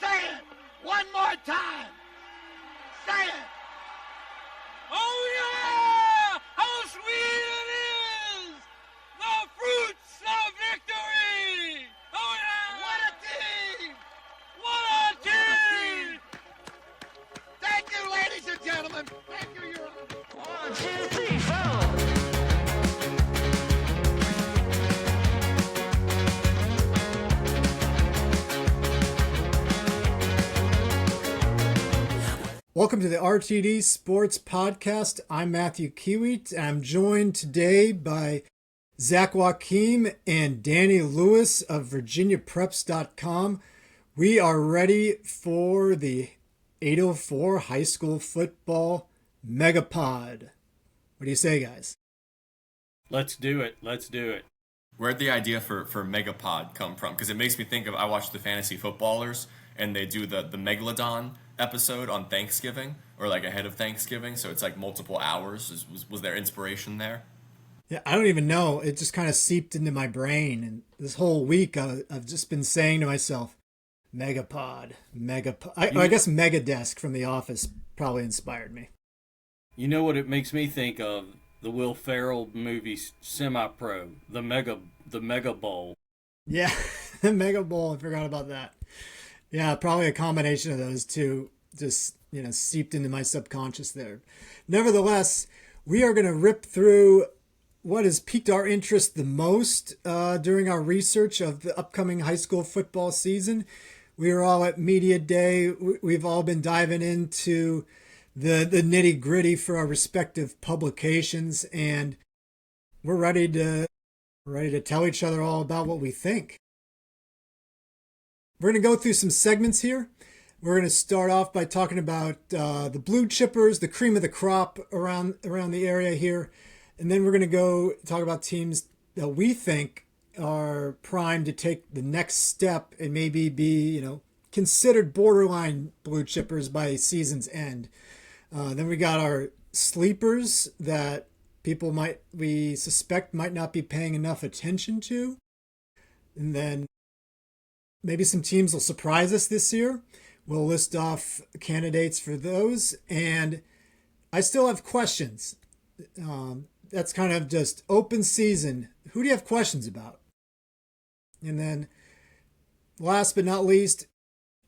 Say it one more time. Say it. Oh yeah! How sweet it is! The fruits of victory! Oh yeah! What a team! What a team! Thank you, ladies and gentlemen. Thank you, Your Honor. 1, 2, 3, 4. Welcome to the RTD Sports Podcast. I'm Matthew Kiewit. I'm joined today by Zach Joachim and Danny Lewis of VirginiaPreps.com. We are ready for the 804 high school football MEGAPOD. What do you say, guys? Let's do it. Let's do it. Where'd the idea for Megapod come from? Because it makes me think of, I watch the Fantasy Footballers, and they do the Megalodon episode on Thanksgiving, or like ahead of Thanksgiving, so it's like multiple hours. Was there inspiration there? Yeah, I don't even know. It just kind of seeped into my brain, and this whole week I've just been saying to myself, MEGAPOD. I guess Megadesk from The Office probably inspired me. You know what it makes me think of? The Will Ferrell movie Semi-Pro, the Mega Bowl. Yeah, the Mega Bowl. I forgot about that. Yeah, probably a combination of those two just, seeped into my subconscious there. Nevertheless, we are going to rip through what has piqued our interest the most during our research of the upcoming high school football season. We are all at Media Day. We've all been diving into the nitty gritty for our respective publications, and we're ready to tell each other all about what we think. We're going to go through some segments here. We're going to start off by talking about the blue chippers, the cream of the crop around the area here, and then we're going to go talk about teams that we think are primed to take the next step and maybe be, considered borderline blue chippers by season's end. Then we got our sleepers that we suspect might not be paying enough attention to. And then maybe some teams will surprise us this year. We'll list off candidates for those. And I still have questions. That's kind of just open season. Who do you have questions about? And then last but not least,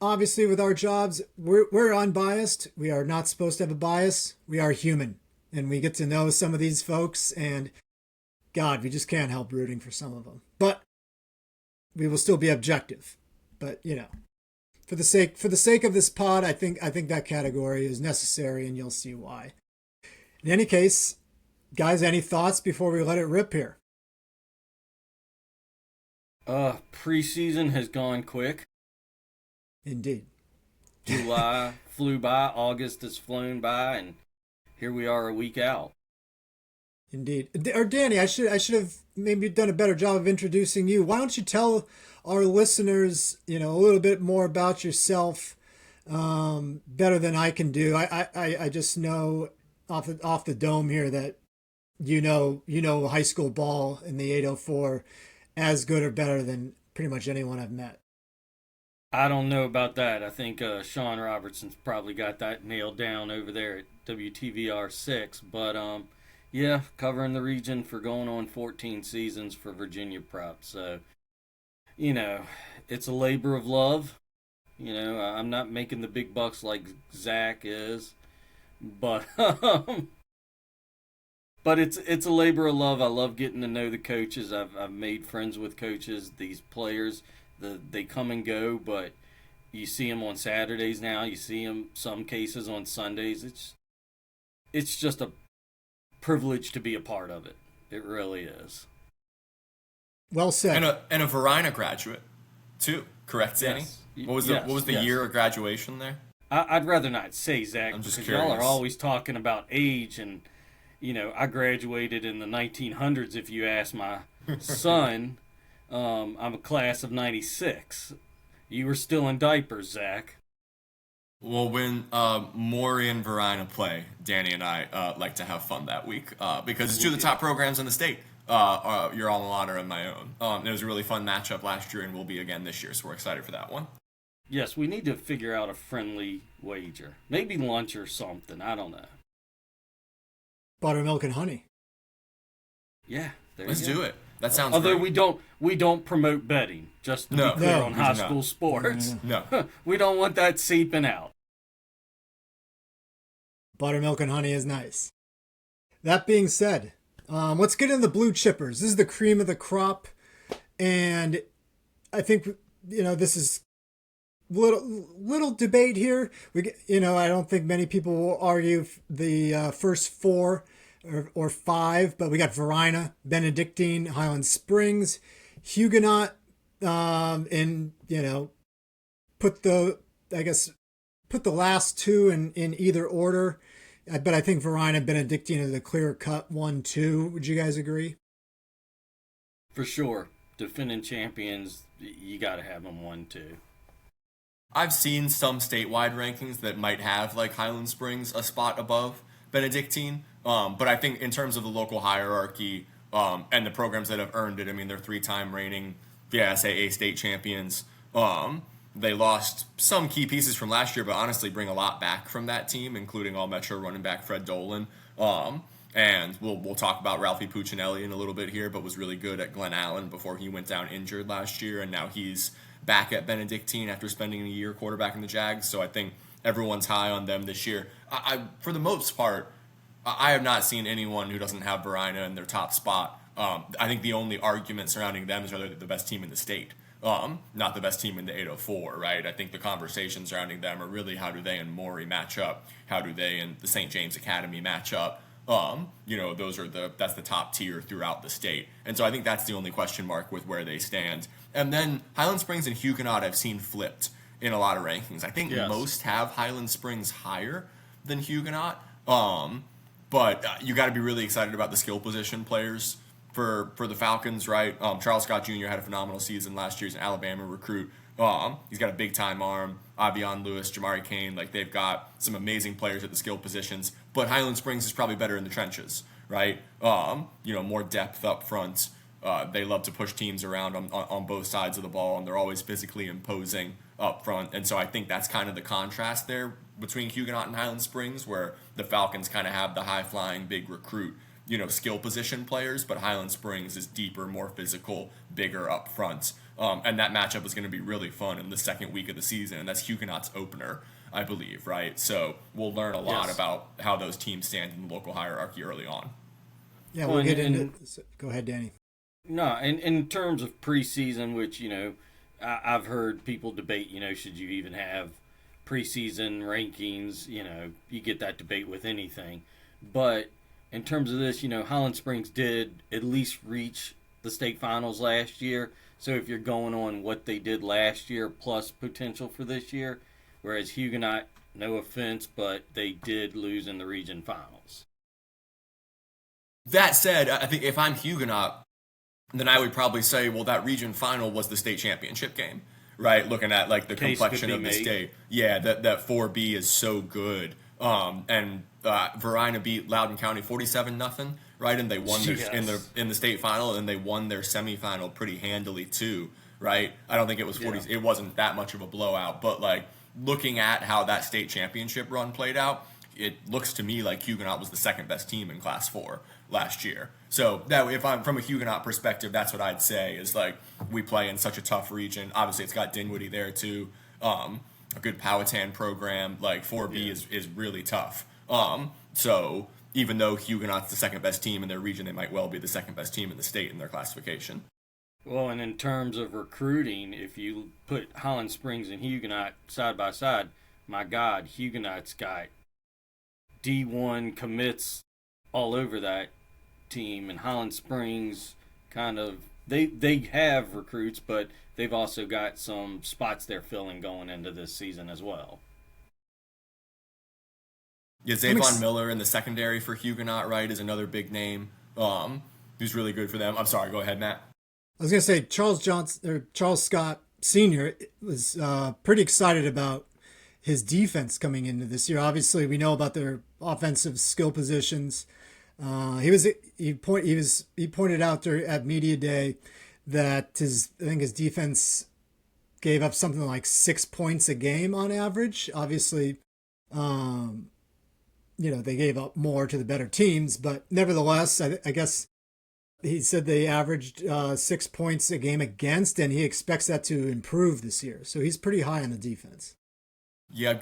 obviously with our jobs, we're unbiased. We are not supposed to have a bias. We are human. And we get to know some of these folks. And God, we just can't help rooting for some of them. But we will still be objective. But, for the sake of this pod, I think that category is necessary, and you'll see why. In any case, guys, any thoughts before we let it rip here? Preseason has gone quick. Indeed. July flew by, August has flown by, and here we are a week out. Indeed. Or Danny, I should have maybe done a better job of introducing you. Why don't you tell our listeners, a little bit more about yourself, better than I can do. I just know off the dome here that you know high school ball in the 804 as good or better than pretty much anyone I've met. I don't know about that. I think Sean Robertson's probably got that nailed down over there at WTVR 6. But, yeah, covering the region for going on 14 seasons for Virginia Prep. So, it's a labor of love. I'm not making the big bucks like Zach is. But, but it's a labor of love. I love getting to know the coaches. I've made friends with coaches, these players. They come and go, but you see them on Saturdays now. You see them some cases on Sundays. It's just a privilege to be a part of it. It really is. Well said. And a Verina graduate, too. Correct, Danny? Yes. What was the year of graduation there? I'd rather not say, Zach, I'm just because curious. y'all are always talking about age, and I graduated in the 1900s. If you ask my son. I'm a class of 96. You were still in diapers, Zach. Well, when Maury and Verina play, Danny and I like to have fun that week because it's two of the top programs in the state. Your alma mater and my own. It was a really fun matchup last year and will be again this year, so we're excited for that one. Yes, we need to figure out a friendly wager. Maybe lunch or something. I don't know. Buttermilk and honey. Yeah, there Let's you go. do it. That sounds Although great. we don't promote betting, just to No. be clear No, on we do high not. school sports. No. We don't want that seeping out. Buttermilk and honey is nice. That being said, let's get into the blue chippers. This is the cream of the crop, and I think this is little debate here. I don't think many people will argue the first four or five, but we got Varina, Benedictine, Highland Springs, Huguenot, and put the last two in either order. But I think Varina, Benedictine is a clear cut 1-2. Would you guys agree? For sure. Defending champions, you got to have them 1-2. I've seen some statewide rankings that might have like Highland Springs a spot above Benedictine, but I think in terms of the local hierarchy and the programs that have earned it, I mean, they're 3-time reigning SAA state champions. They lost some key pieces from last year, but honestly bring a lot back from that team, including all Metro running back Fred Dolan. And we'll talk about Ralphie Puccinelli in a little bit here, but was really good at Glen Allen before he went down injured last year, and now he's back at Benedictine after spending a year quarterbacking the Jags. So I think everyone's high on them this year. I for the most part, I have not seen anyone who doesn't have Varina in their top spot. I think the only argument surrounding them is whether they're the best team in the state. Not the best team in the 804, right? I think the conversations surrounding them are really how do they and Maury match up? How do they and the St. James Academy match up? That's the top tier throughout the state. And so I think that's the only question mark with where they stand. And then Highland Springs and Huguenot I've seen flipped in a lot of rankings. I think most have Highland Springs higher than Huguenot. But you got to be really excited about the skill position players for the Falcons, right? Charles Scott Jr. had a phenomenal season last year. He's an Alabama recruit. He's got a big-time arm. Avion Lewis, Jamari Kane, they've got some amazing players at the skill positions. But Highland Springs is probably better in the trenches, right? More depth up front. They love to push teams around on both sides of the ball, and they're always physically imposing up front. And so I think that's kind of the contrast there between Huguenot and Highland Springs, where the Falcons kind of have the high-flying, big recruit, skill position players, but Highland Springs is deeper, more physical, bigger up front. And that matchup is going to be really fun in the second week of the season, and that's Huguenot's opener, I believe, right? So we'll learn a lot about how those teams stand in the local hierarchy early on. Yeah, we'll get into it. Go ahead, Danny. No, in terms of preseason, which, I've heard people debate, should you even have preseason rankings? You get that debate with anything. But in terms of this, Highland Springs did at least reach the state finals last year. So if you're going on what they did last year plus potential for this year, whereas Huguenot, no offense, but they did lose in the region finals. That said, I think if I'm Huguenot, then I would probably say, well, that region final was the state championship game, right? Looking at the complexion of the state. Yeah, that 4B is so good. And Varina beat Loudoun County 47-0, right? And they won in the state final, and they won their semifinal pretty handily too, right? I don't think it was 40. Yeah. It wasn't that much of a blowout, but looking at how that state championship run played out, it looks to me like Huguenot was the second best team in Class 4 last year. So that if I'm from a Huguenot perspective, that's what I'd say is we play in such a tough region. Obviously, it's got Dinwiddie there too. A good Powhatan program. 4B is really tough. So even though Huguenot's the second best team in their region, they might well be the second best team in the state in their classification. Well, and in terms of recruiting, if you put Highland Springs and Huguenot side by side, my God, Huguenot's got D1 commits all over that team, and Highland Springs they have recruits, but they've also got some spots they're filling going into this season as well. Yeah, Zavon Miller in the secondary for Huguenot, right, is another big name who's really good for them. I'm sorry, go ahead, Matt. I was going to say Charles Scott Sr. was pretty excited about his defense coming into this year. Obviously, we know about their offensive skill positions. He pointed out at media day that his defense gave up something like 6 points a game on average. Obviously, they gave up more to the better teams, but nevertheless, I guess he said they averaged 6 points a game against, and he expects that to improve this year. So he's pretty high on the defense. Yeah,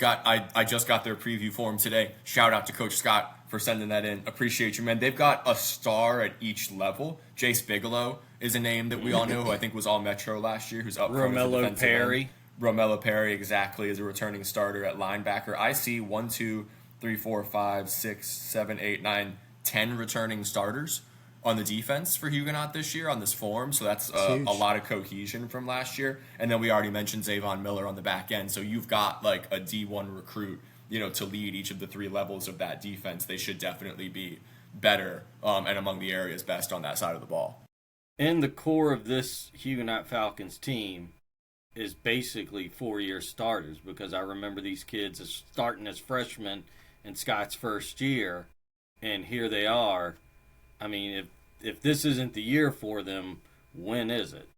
I just got their preview for him today. Shout out to Coach Scott for sending that in. Appreciate you, man. They've got a star at each level. Jace Bigelow is a name that we all know, who I think was all Metro last year, who's up front as a defensive Perry. end. Romello Perry, exactly, is a returning starter at linebacker. I see 1, 2, 3, 4, 5, 6, 7, 8, 9, 10 returning starters on the defense for Huguenot this year on this form. So that's a lot of cohesion from last year. And then we already mentioned Zavon Miller on the back end. So you've got like a D1 recruit, to lead each of the 3 levels of that defense. They should definitely be better and among the areas best on that side of the ball. And the core of this Huguenot Falcons team is basically 4-year starters, because I remember these kids as starting as freshmen in Scott's first year, and here they are. I mean, if this isn't the year for them, when is it?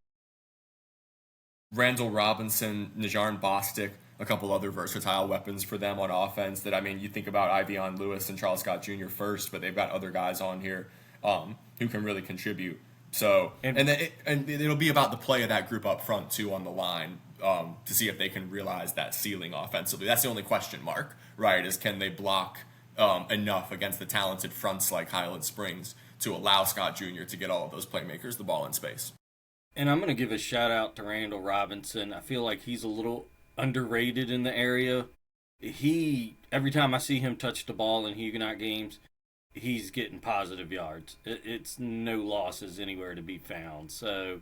Randall Robinson, Najarn Bostic, a couple other versatile weapons for them on offense that, you think about Ivion Lewis and Charles Scott Jr. first, but they've got other guys on here who can really contribute. So, and it'll be about the play of that group up front, too, on the line to see if they can realize that ceiling offensively. That's the only question mark, right, is can they block enough against the talented fronts like Highland Springs to allow Scott Jr. to get all of those playmakers the ball in space. And I'm going to give a shout out to Randall Robinson. I feel like he's a little underrated in the area. Every time I see him touch the ball in Huguenot games, he's getting positive yards. It's no losses anywhere to be found. So,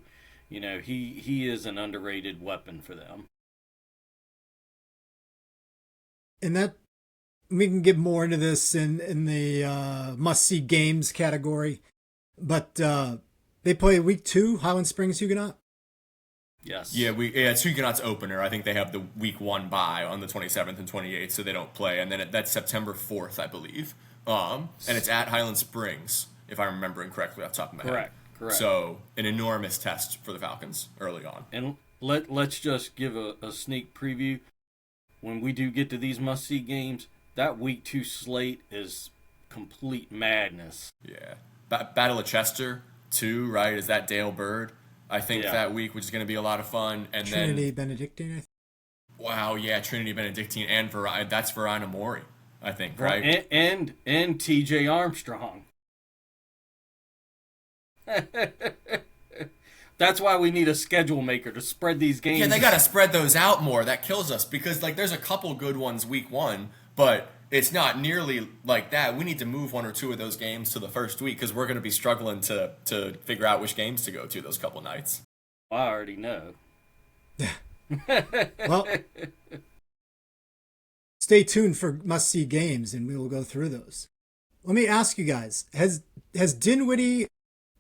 he is an underrated weapon for them. And that, we can get more into this in the must-see games category. But they play week 2, Highland Springs Huguenot? Yes. Yeah, it's Huguenot's opener. I think they have the week 1 bye on the 27th and 28th, so they don't play. And then that's September 4th, I believe. And it's at Highland Springs, if I'm remembering correctly off the top of my head. Correct. So an enormous test for the Falcons early on. And let's just give a sneak preview. When we do get to these must-see games, that week 2 slate is complete madness. Yeah. Battle of Chester, too, right? Is that Dale Bird? I think that week, which is going to be a lot of fun. And Trinity Benedictine, I think. Wow, yeah, Trinity Benedictine and that's Verina Mori, I think, right? And TJ Armstrong. That's why we need a schedule maker to spread these games. Yeah, they got to spread those out more. That kills us because there's a couple good ones week 1, but it's not nearly like that. We need to move 1 or 2 of those games to the first week because we're going to be struggling to figure out which games to go to those couple nights. I already know. Well, stay tuned for must-see games, and we will go through those. Let me ask you guys, has Dinwiddie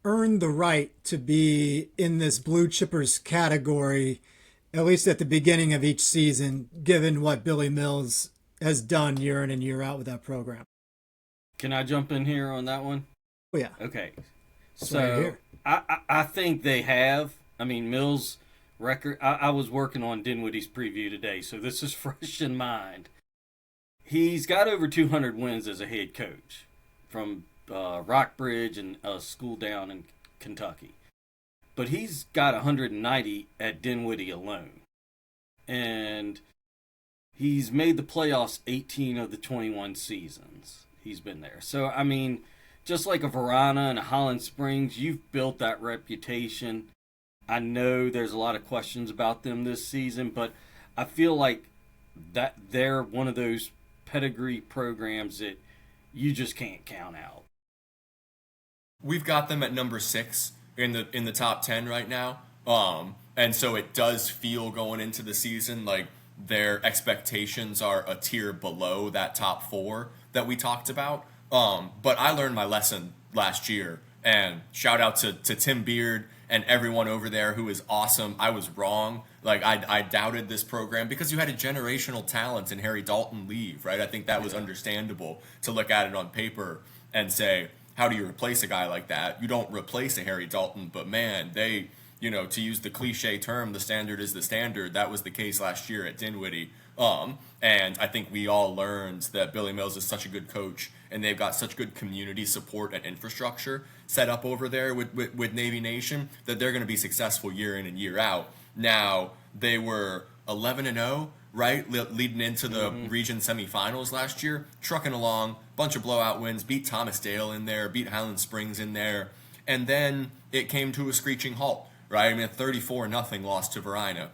earned the right to be in this Blue Chippers category, at least at the beginning of each season, given what Billy Mills has done year in and year out with that program? Can I jump in here on that one? Oh, yeah. Okay. That's why you're here. I think they have. I mean, Mills' record, I was working on Dinwiddie's preview today, so this is fresh in mind. He's got over 200 wins as a head coach from Rockbridge and a school down in Kentucky. But he's got 190 at Dinwiddie alone. And he's made the playoffs 18 of the 21 seasons he's been there. So, I mean, just like a Verona and a Holland Springs, you've built that reputation. I know there's a lot of questions about them this season, but I feel like that they're one of those pedigree programs that you just can't count out. We've got them at number 6 in the top 10 right now. And so it does feel going into the season like their expectations are a tier below that top 4 that we talked about. But I learned my lesson last year, and shout out to Tim Beard and everyone over there who is awesome. I was wrong. Like, I doubted this program because you had a generational talent in Harry Dalton leave, right? I think that was understandable to look at it on paper and say, how do you replace a guy like that? You don't replace a Harry Dalton, but man, they to use the cliche term, the standard is the standard. That was the case last year at Dinwiddie. And I think we all learned that Billy Mills is such a good coach, and they've got such good community support and infrastructure set up over there with Navy Nation that they're going to be successful year in and year out. Now, they were 11-0, right, leading into the region semifinals last year, trucking along, bunch of blowout wins, beat Thomas Dale in there, beat Highland Springs in there, and then it came to a screeching halt, right? I mean, a 34-0 loss to Verina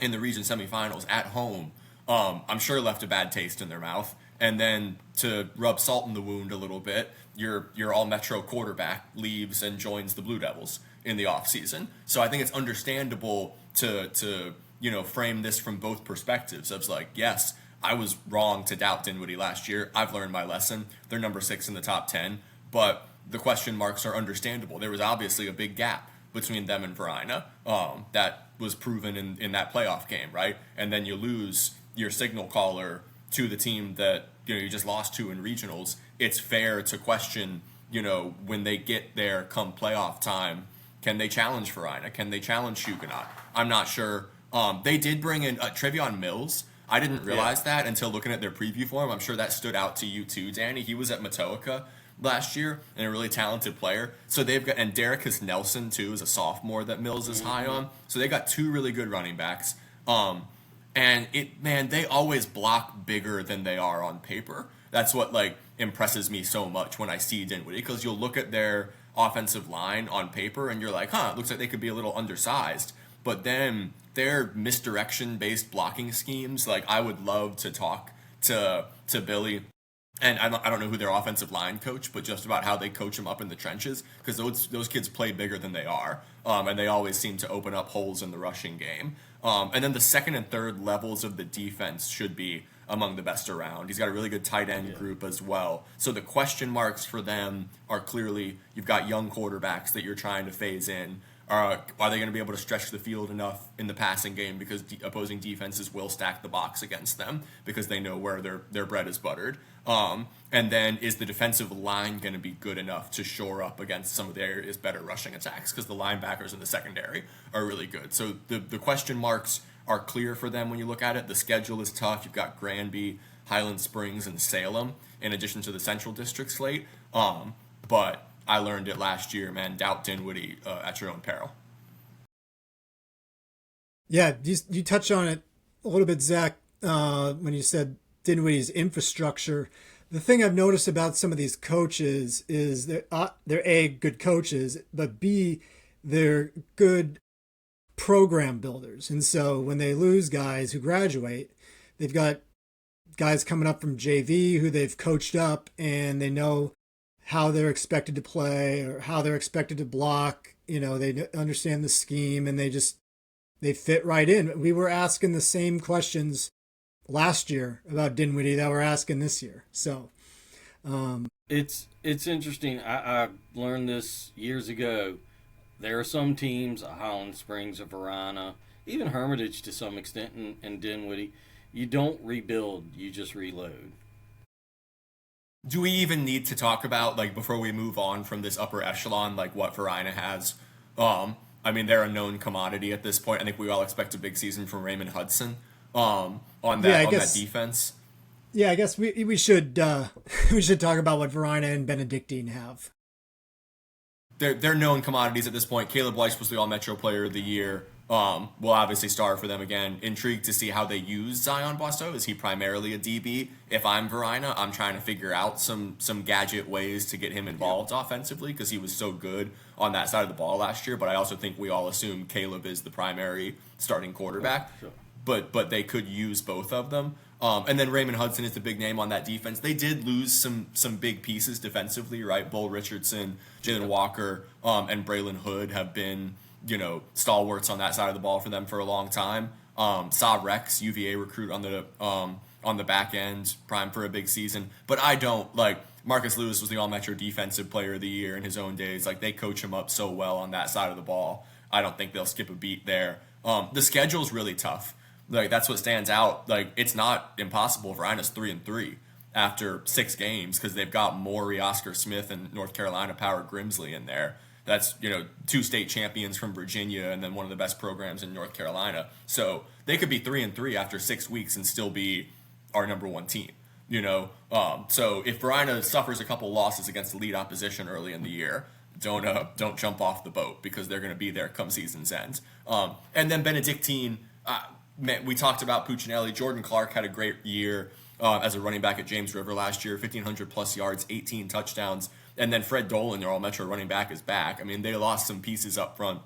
in the region semifinals at home. I'm sure left a bad taste in their mouth. And then to rub salt in the wound a little bit, your all-Metro quarterback leaves and joins the Blue Devils in the offseason. So I think it's understandable to frame this from both perspectives. Of like, yes, I was wrong to doubt Dinwiddie last year. I've learned my lesson. They're number 6 in the top 10. But the question marks are understandable. There was obviously a big gap between them and Verina that was proven in that playoff game, right? And then you lose your signal caller to the team that you just lost to in regionals. It's fair to question, when they get there come playoff time, can they challenge Verina? Can they challenge Huguenot? I'm not sure. They did bring in Trevion Mills. I didn't realize that until looking at their preview for him. I'm sure that stood out to you too, Danny. He was at Matoaka last year and a really talented player. So they've got, and Derrickis Nelson too is a sophomore that Mills is high on. So they got 2 really good running backs. And they always block bigger than they are on paper. That's what impresses me so much when I see Dinwiddie, because you'll look at their offensive line on paper and you're like, it looks like they could be a little undersized. But then their misdirection-based blocking schemes, I would love to talk to Billy, and I don't know who their offensive line coach, but just about how they coach them up in the trenches, because those kids play bigger than they are, and they always seem to open up holes in the rushing game. And then the second and third levels of the defense should be among the best around. He's got a really good tight end group as well. So the question marks for them are clearly, you've got young quarterbacks that you're trying to phase in. Are they going to be able to stretch the field enough in the passing game, because opposing defenses will stack the box against them because they know where their bread is buttered? And then is the defensive line going to be good enough to shore up against some of the areas better rushing attacks, because the linebackers in the secondary are really good. So the question marks are clear for them when you look at it. The schedule is tough. You've got Granby, Highland Springs, and Salem in addition to the Central District slate. But I learned it last year, man. Doubt Dinwiddie at your own peril. Yeah, you touched on it a little bit, Zach, when you said Dinwiddie's infrastructure. The thing I've noticed about some of these coaches is they're A, good coaches, but B, they're good program builders. And so when they lose guys who graduate, they've got guys coming up from JV who they've coached up, and they know how they're expected to play or how they're expected to block. They understand the scheme, and they fit right in. We were asking the same questions last year about Dinwiddie that we're asking this year. So it's interesting. I learned this years ago. There are some teams, Highland Springs, Verina, even Hermitage to some extent, and Dinwiddie, you don't rebuild, you just reload. Do we even need to talk about, before we move on from this upper echelon, what Verina has? They're a known commodity at this point. I think we all expect a big season from Raymond Hudson on that defense. Yeah, I guess we should we should talk about what Verina and Benedictine have. They're known commodities at this point. Caleb Weiss was the All-Metro Player of the Year. Will obviously star for them again. Intrigued to see how they use Zion Boisseau. Is he primarily a DB? If I'm Verina, I'm trying to figure out some gadget ways to get him involved offensively, because he was so good on that side of the ball last year. But I also think we all assume Caleb is the primary starting quarterback. Sure. But they could use both of them. And then Raymond Hudson is the big name on that defense. They did lose some big pieces defensively, right? Bull Richardson, Jalen Walker, and Braylon Hood have been, stalwarts on that side of the ball for them for a long time. Saw Rex, UVA recruit on the back end, prime for a big season. But I don't Marcus Lewis was the All-Metro Defensive Player of the Year in his own days. They coach him up so well on that side of the ball. I don't think they'll skip a beat there. The schedule's really tough. That's what stands out. It's not impossible. Verina's 3-3 after 6 games, because they've got Maury, Oscar Smith, and North Carolina Power Grimsley in there. That's, 2 state champions from Virginia and then one of the best programs in North Carolina. So they could be 3-3 after 6 weeks and still be our number 1 team. So if Verina suffers a couple losses against elite opposition early in the year, don't jump off the boat, because they're going to be there come season's end. And then Benedictine, we talked about Puccinelli. Jordan Clark had a great year as a running back at James River last year, 1,500 plus yards, 18 touchdowns. And then Fred Dolan, their all-metro running back, is back. I mean, they lost some pieces up front.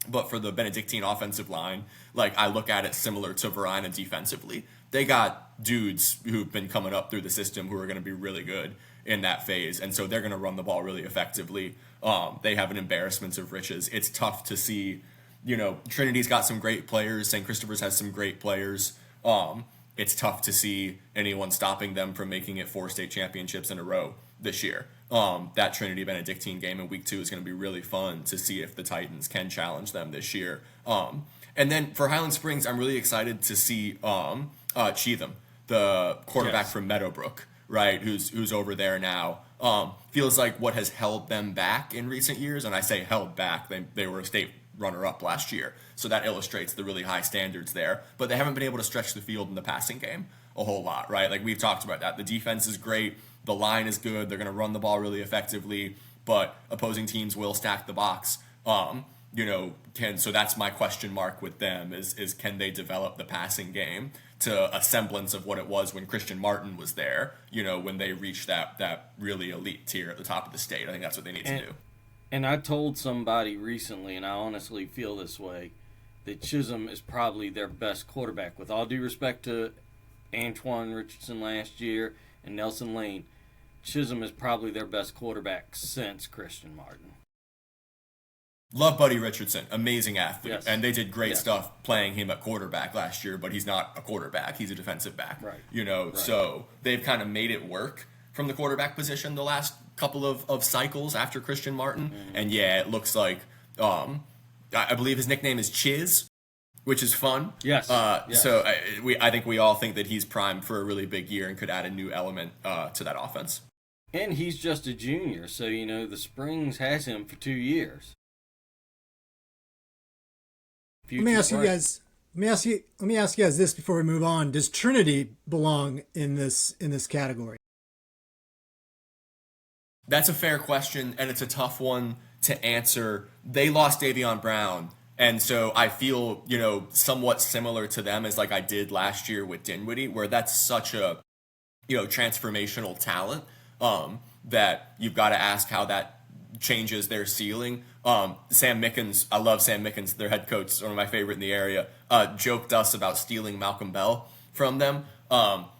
But for the Benedictine offensive line, I look at it similar to Verina defensively. They got dudes who've been coming up through the system who are going to be really good in that phase. And so they're going to run the ball really effectively. They have an embarrassment of riches. It's tough to see, Trinity's got some great players. St. Christopher's has some great players. It's tough to see anyone stopping them from making it 4 state championships in a row this year. That Trinity Benedictine game in week 2 is going to be really fun to see if the Titans can challenge them this year. And then for Highland Springs, I'm really excited to see Cheatham, the quarterback from Meadowbrook, right, who's over there now. Feels like what has held them back in recent years, and I say held back, they were a state runner-up last year, so that illustrates the really high standards there. But they haven't been able to stretch the field in the passing game a whole lot, right? We've talked about that. The defense is great. The line is good. They're going to run the ball really effectively, but opposing teams will stack the box. So that's my question mark with them is can they develop the passing game to a semblance of what it was when Christian Martin was there, when they reached that really elite tier at the top of the state. I think that's what they need to do. And I told somebody recently, and I honestly feel this way, that Chisholm is probably their best quarterback. With all due respect to Antoine Richardson last year and Nelson Lane, Chisholm is probably their best quarterback since Christian Martin. Love Buddy Richardson, amazing athlete, Yes. and they did great stuff playing him at quarterback last year, but he's not a quarterback, he's a defensive back. Right. Right. So they've kind of made it work from the quarterback position the last couple of cycles after Christian Martin, and it looks like, I believe his nickname is Chiz, which is fun. Yes. So I think we all think that he's primed for a really big year and could add a new element to that offense. And he's just a junior, so, the Springs has him for 2 years. Let me ask you guys this before we move on. Does Trinity belong in this category? That's a fair question, and it's a tough one to answer. They lost Davion Brown, and so I feel, somewhat similar to them as I did last year with Dinwiddie, where that's such a, transformational talent that you've got to ask how that changes their ceiling. Sam Mickens, I love Sam Mickens, their head coach, one of my favorite in the area, joked us about stealing Malcolm Bell from them,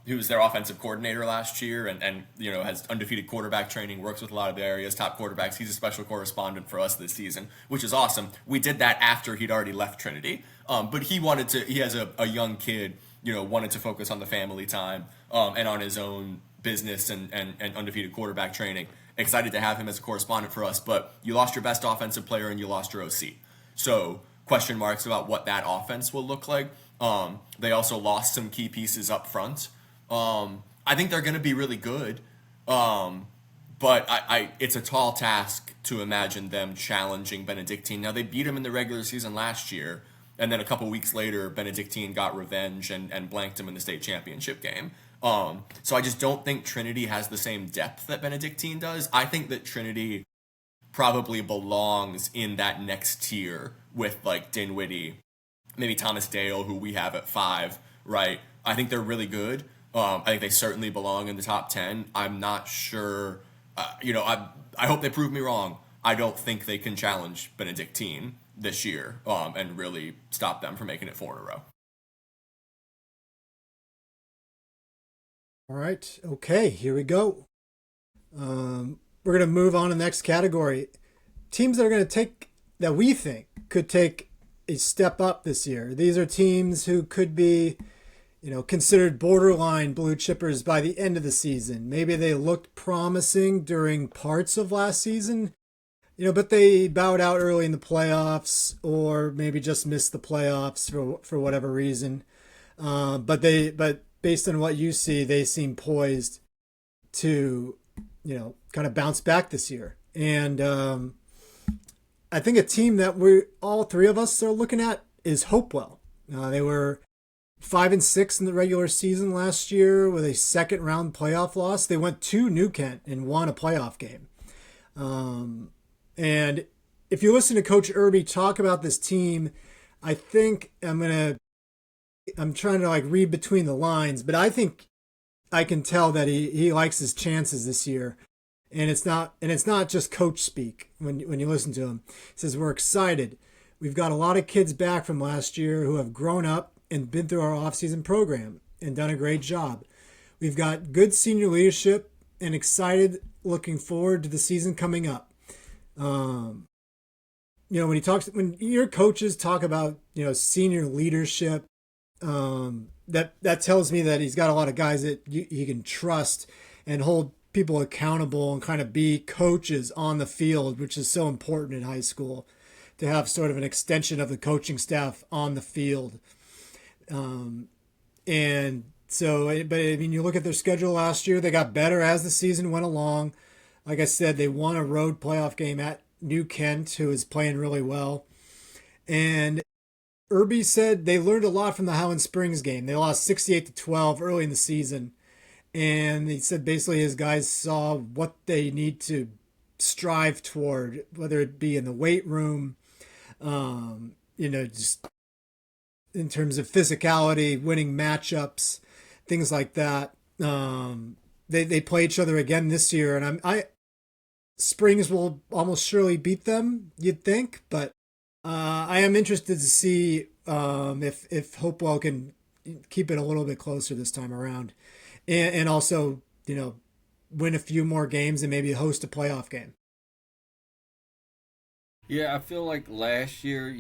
who was their offensive coordinator last year and has undefeated quarterback training, works with a lot of the area's top quarterbacks. He's a special correspondent for us this season, which is awesome. We did that after he'd already left Trinity, but he has a young kid, wanted to focus on the family time and on his own business and undefeated quarterback training. Excited to have him as a correspondent for us, but you lost your best offensive player and you lost your OC. So question marks about what that offense will look like. They also lost some key pieces up front. I think they're going to be really good, but it's a tall task to imagine them challenging Benedictine. Now, they beat them in the regular season last year, and then a couple weeks later, Benedictine got revenge and blanked them in the state championship game. So I just don't think Trinity has the same depth that Benedictine does. I think that Trinity probably belongs in that next tier with Dinwiddie, maybe Thomas Dale, who we have at 5, right? I think they're really good. I think they certainly belong in the top 10. I'm not sure, I hope they prove me wrong. I don't think they can challenge Benedictine this year and really stop them from making it 4 in a row. All right. Okay, here we go. We're going to move on to the next category. Teams that we think could take a step up this year. These are teams who could be, considered borderline blue chippers by the end of the season. Maybe they looked promising during parts of last season, but they bowed out early in the playoffs or maybe just missed the playoffs for whatever reason. But based on what you see, they seem poised to, kind of bounce back this year. And I think a team that all three of us are looking at is Hopewell. They were 5-6 in the regular season last year with a second round playoff loss. They went to New Kent and won a playoff game. And if you listen to Coach Irby talk about this team, I think I'm trying to like read between the lines, but I think I can tell that he likes his chances this year. And it's not just coach speak when you listen to him. He says, we're excited. We've got a lot of kids back from last year who have grown up and been through our offseason program and done a great job. We've got good senior leadership and excited looking forward to the season coming up. When your coaches talk about, senior leadership, that tells me that he's got a lot of guys that he can trust and hold people accountable and kind of be coaches on the field, which is so important in high school, to have sort of an extension of the coaching staff on the field. And so, but I mean, you look at their schedule last year, they got better as the season went along. Like I said, they won a road playoff game at New Kent, who is playing really well. And Irby said they learned a lot from the Highland Springs game. They lost 68-12 early in the season. And he said basically his guys saw what they need to strive toward, whether it be in the weight room, just in terms of physicality, winning matchups, things like that. They play each other again this year, and Springs will almost surely beat them, you'd think, but I am interested to see if Hopewell can keep it a little bit closer this time around. And also, win a few more games and maybe host a playoff game. Yeah, I feel like last year,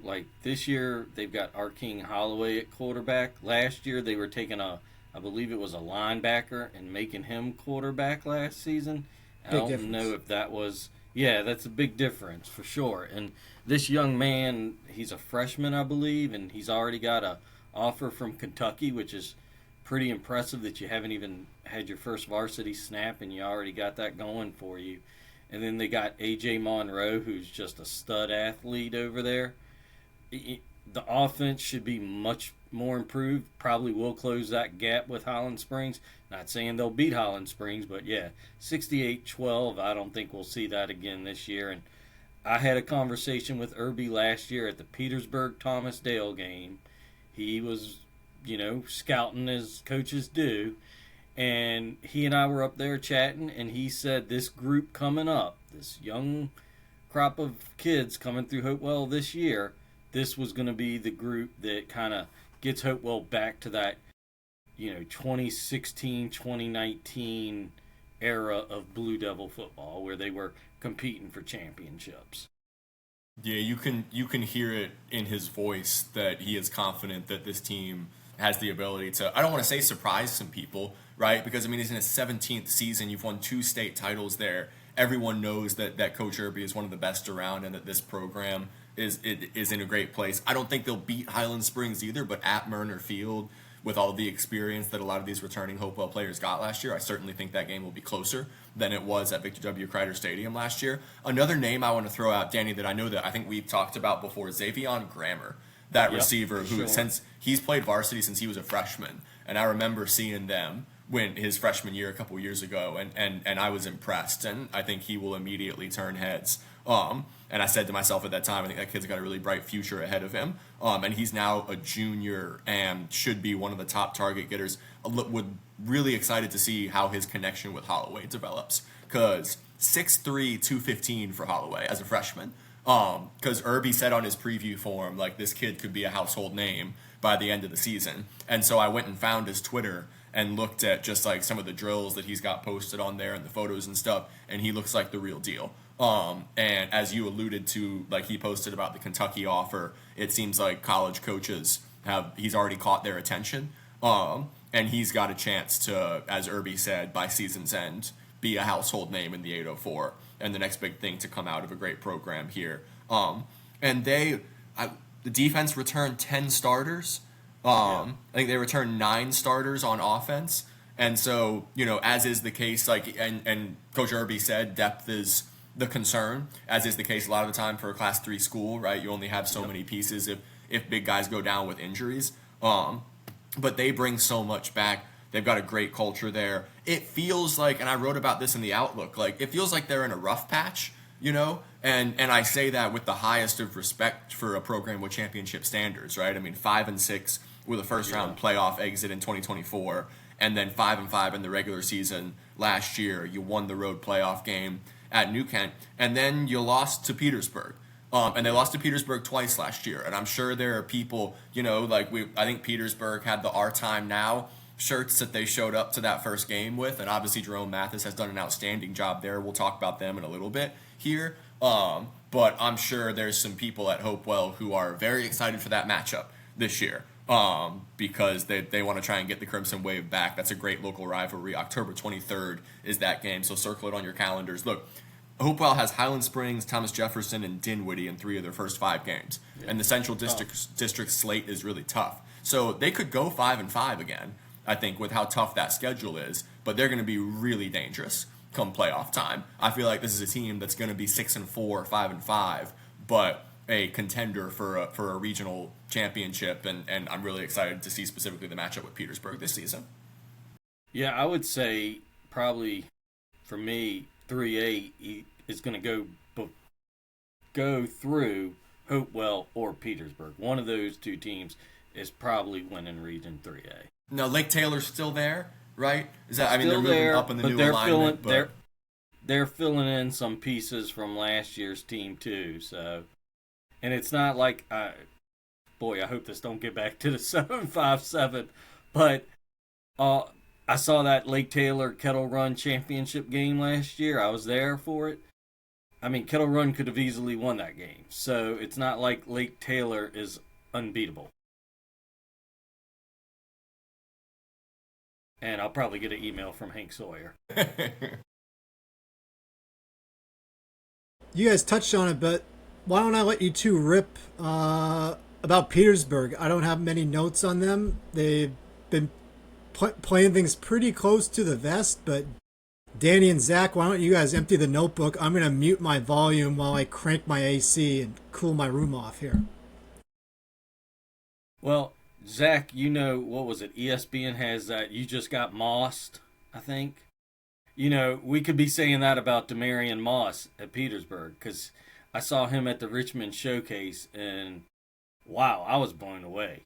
like this year, they've got Arking Holloway at quarterback. Last year, they were taking I believe it was a linebacker and making him quarterback last season. I don't know if that was, that's a big difference for sure. And this young man, he's a freshman, I believe, and he's already got a offer from Kentucky, which is pretty impressive that you haven't even had your first varsity snap and you already got that going for you. And then they got A.J. Monroe, who's just a stud athlete over there. The offense should be much more improved. Probably will close that gap with Highland Springs. Not saying they'll beat Highland Springs, but 68-12, I don't think we'll see that again this year. And I had a conversation with Irby last year at the Petersburg-Thomas Dale game. He was scouting as coaches do. And he and I were up there chatting, and he said this group coming up, this young crop of kids coming through Hopewell this year, this was going to be the group that kind of gets Hopewell back to that, 2016, 2019 era of Blue Devil football where they were competing for championships. Yeah, you can hear it in his voice that he is confident that this team has the ability to, I don't want to say surprise some people, right? Because, he's in his 17th season. You've won 2 state titles there. Everyone knows that Coach Irby is one of the best around and that this program is in a great place. I don't think they'll beat Highland Springs either, but at Murner Field, with all the experience that a lot of these returning Hopewell players got last year, I certainly think that game will be closer than it was at Victor W. Kreider Stadium last year. Another name I want to throw out, Danny, that I think we've talked about before, Xavion Grammer. That receiver who, since he's played varsity since he was a freshman, and I remember seeing them win his freshman year a couple years ago, and I was impressed, and I think he will immediately turn heads. And I said to myself at that time, I think that kid's got a really bright future ahead of him. And he's now a junior and should be one of the top target getters. Would really excited to see how his connection with Holloway develops, because 6'3", 215 for Holloway as a freshman. Because Irby said on his preview form, like, this kid could be a household name by the end of the season. And so I went and found his Twitter and looked at just like some of the drills that he's got posted on there and the photos and stuff, and he looks like the real deal. And as you alluded to, like, he posted about the Kentucky offer, it seems like college coaches he's already caught their attention. And he's got a chance to, as Irby said, by season's end, be a household name in the 804 and the next big thing to come out of a great program here. And the defense returned 10 starters. I think they returned 9 starters on offense. And so, as is the case, like, and Coach Irby said, depth is the concern, as is the case a lot of the time for a Class 3 school, right? You only have so many pieces if big guys go down with injuries. But they bring so much back. They've got a great culture there. It feels like, and I wrote about this in the Outlook, like it feels like they're in a rough patch, you know? And I say that with the highest of respect for a program with championship standards, right? I mean, 5-6 with a first round playoff exit in 2024, and then 5-5 in the regular season last year. You won the road playoff game at New Kent, and then you lost to Petersburg. And they lost to Petersburg twice last year. And I'm sure there are people, you know, like I think Petersburg had the Our Time Now shirts that they showed up to that first game with. And obviously Jerome Mathis has done an outstanding job there. We'll talk about them in a little bit here. But I'm sure there's some people at Hopewell who are very excited for that matchup this year. Because they want to try and get the Crimson Wave back. That's a great local rivalry. October 23rd is that game, so circle it on your calendars. Look, Hopewell has Highland Springs, Thomas Jefferson, and Dinwiddie in 3 of their first 5 games. Yeah. And the Central District slate is really tough. So they could go 5-5 again, I think, with how tough that schedule is. But they're going to be really dangerous come playoff time. I feel like this is a team that's going to be 6-4, 5-5, but a contender for a regional championship. And I'm really excited to see specifically the matchup with Petersburg this season. Yeah, I would say probably for me, 3A is going to go through Hopewell or Petersburg. One of those two teams is probably winning Region 3A. Now, Lake Taylor's still there, right? Is that? I mean, Still they're moving there, up in the but new they're alignment. they're filling in some pieces from last year's team too. So, and it's not like, I hope this don't get back to the 7-5-7, but I saw that Lake Taylor Kettle Run championship game last year. I was there for it. I mean, Kettle Run could have easily won that game. So it's not like Lake Taylor is unbeatable. And I'll probably get an email from Hank Sawyer. You guys touched on it, but why don't I let you two rip about Petersburg? I don't have many notes on them. They've been playing things pretty close to the vest, but Danny and Zach, why don't you guys empty the notebook? I'm going to mute my volume while I crank my AC and cool my room off here. Well, Zach, you know, what was it? ESPN has that you just got mossed, I think. You know, we could be saying that about Demarion Moss at Petersburg, because I saw him at the Richmond Showcase, and wow, I was blown away.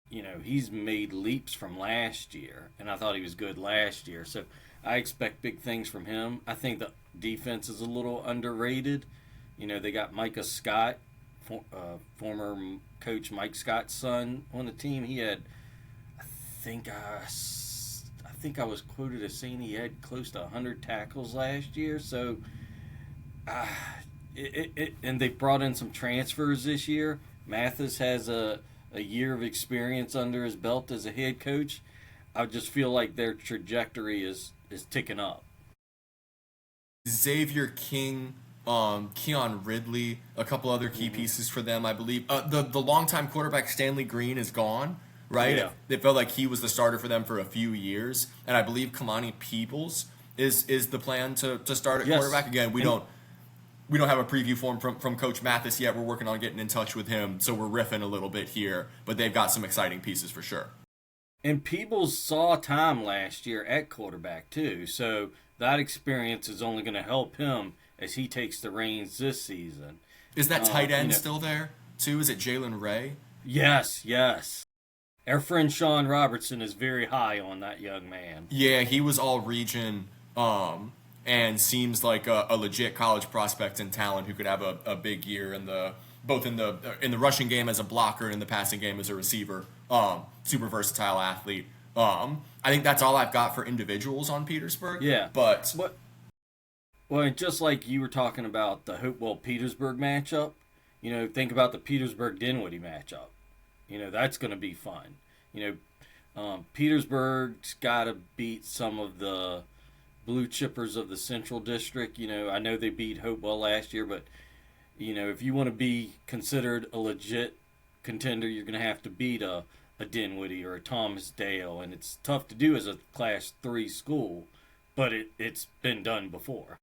You know, he's made leaps from last year, and I thought he was good last year. So I expect big things from him. I think the defense is a little underrated. You know, they got Micah Scott, former coach Mike Scott's son, on the team. He had, I think I was quoted as saying he had close to 100 tackles last year. So, and they brought in some transfers this year. Mathis has a year of experience under his belt as a head coach. I just feel like their trajectory is ticking up. Xavier King, Keon Ridley, a couple other key pieces for them, I believe. The longtime quarterback Stanley Green is gone, right? Yeah. They felt like he was the starter for them for a few years, and I believe Kamani Peebles is the plan to start at quarterback. Again, we don't have a preview form from Coach Mathis yet. We're working on getting in touch with him, so we're riffing a little bit here, but they've got some exciting pieces for sure. And Peebles saw time last year at quarterback too, so that experience is only going to help him as he takes the reins this season. Is that tight end still there too? Is it Jalen Ray? Yes. Our friend Sean Robertson is very high on that young man. Yeah, he was all region, and seems like a legit college prospect and talent who could have a big year in the rushing game as a blocker and in the passing game as a receiver. Super versatile athlete. I think that's all I've got for individuals on Petersburg. Yeah, but well, just like you were talking about the Hopewell-Petersburg matchup, you know, think about the Petersburg-Dinwiddie matchup. You know, that's going to be fun. You know, Petersburg's got to beat some of the blue chippers of the Central District. You know, I know they beat Hopewell last year, but, you know, if you want to be considered a legit contender, you're going to have to beat a Dinwiddie or a Thomas Dale, and it's tough to do as a Class 3 school, but it's been done before.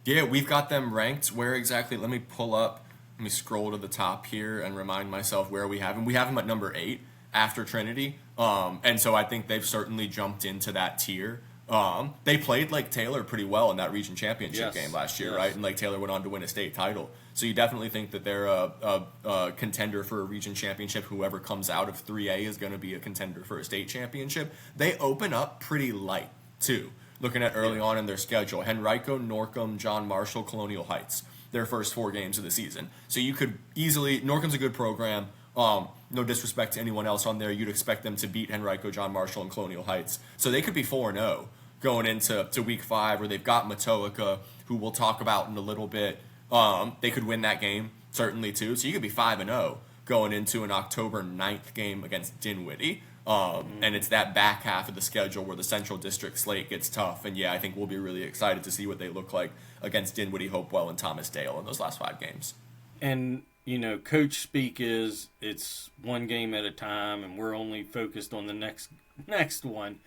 Yeah, we've got them ranked. Where exactly? Let me pull up. Let me scroll to the top here and remind myself where we have them. We have them at number 8 after Trinity. And so I think they've certainly jumped into that tier. They played Lake Taylor pretty well in that region championship game last year, right? And Lake Taylor went on to win a state title. So you definitely think that they're a contender for a region championship. Whoever comes out of 3A is going to be a contender for a state championship. They open up pretty light, too. Looking at early on in their schedule, Henrico, Norcom, John Marshall, Colonial Heights, their first 4 games of the season. So you could easily, Norcom's a good program. No disrespect to anyone else on there. You'd expect them to beat Henrico, John Marshall, and Colonial Heights. So they could be 4-0 going into week 5, where they've got Matoaka, who we'll talk about in a little bit. They could win that game, certainly, too. So you could be 5-0 going into an October 9th game against Dinwiddie. And it's that back half of the schedule where the Central District slate gets tough. And yeah, I think we'll be really excited to see what they look like against Dinwiddie, Hopewell, and Thomas Dale in those last 5 games. And, coach speak is it's one game at a time, and we're only focused on the next one.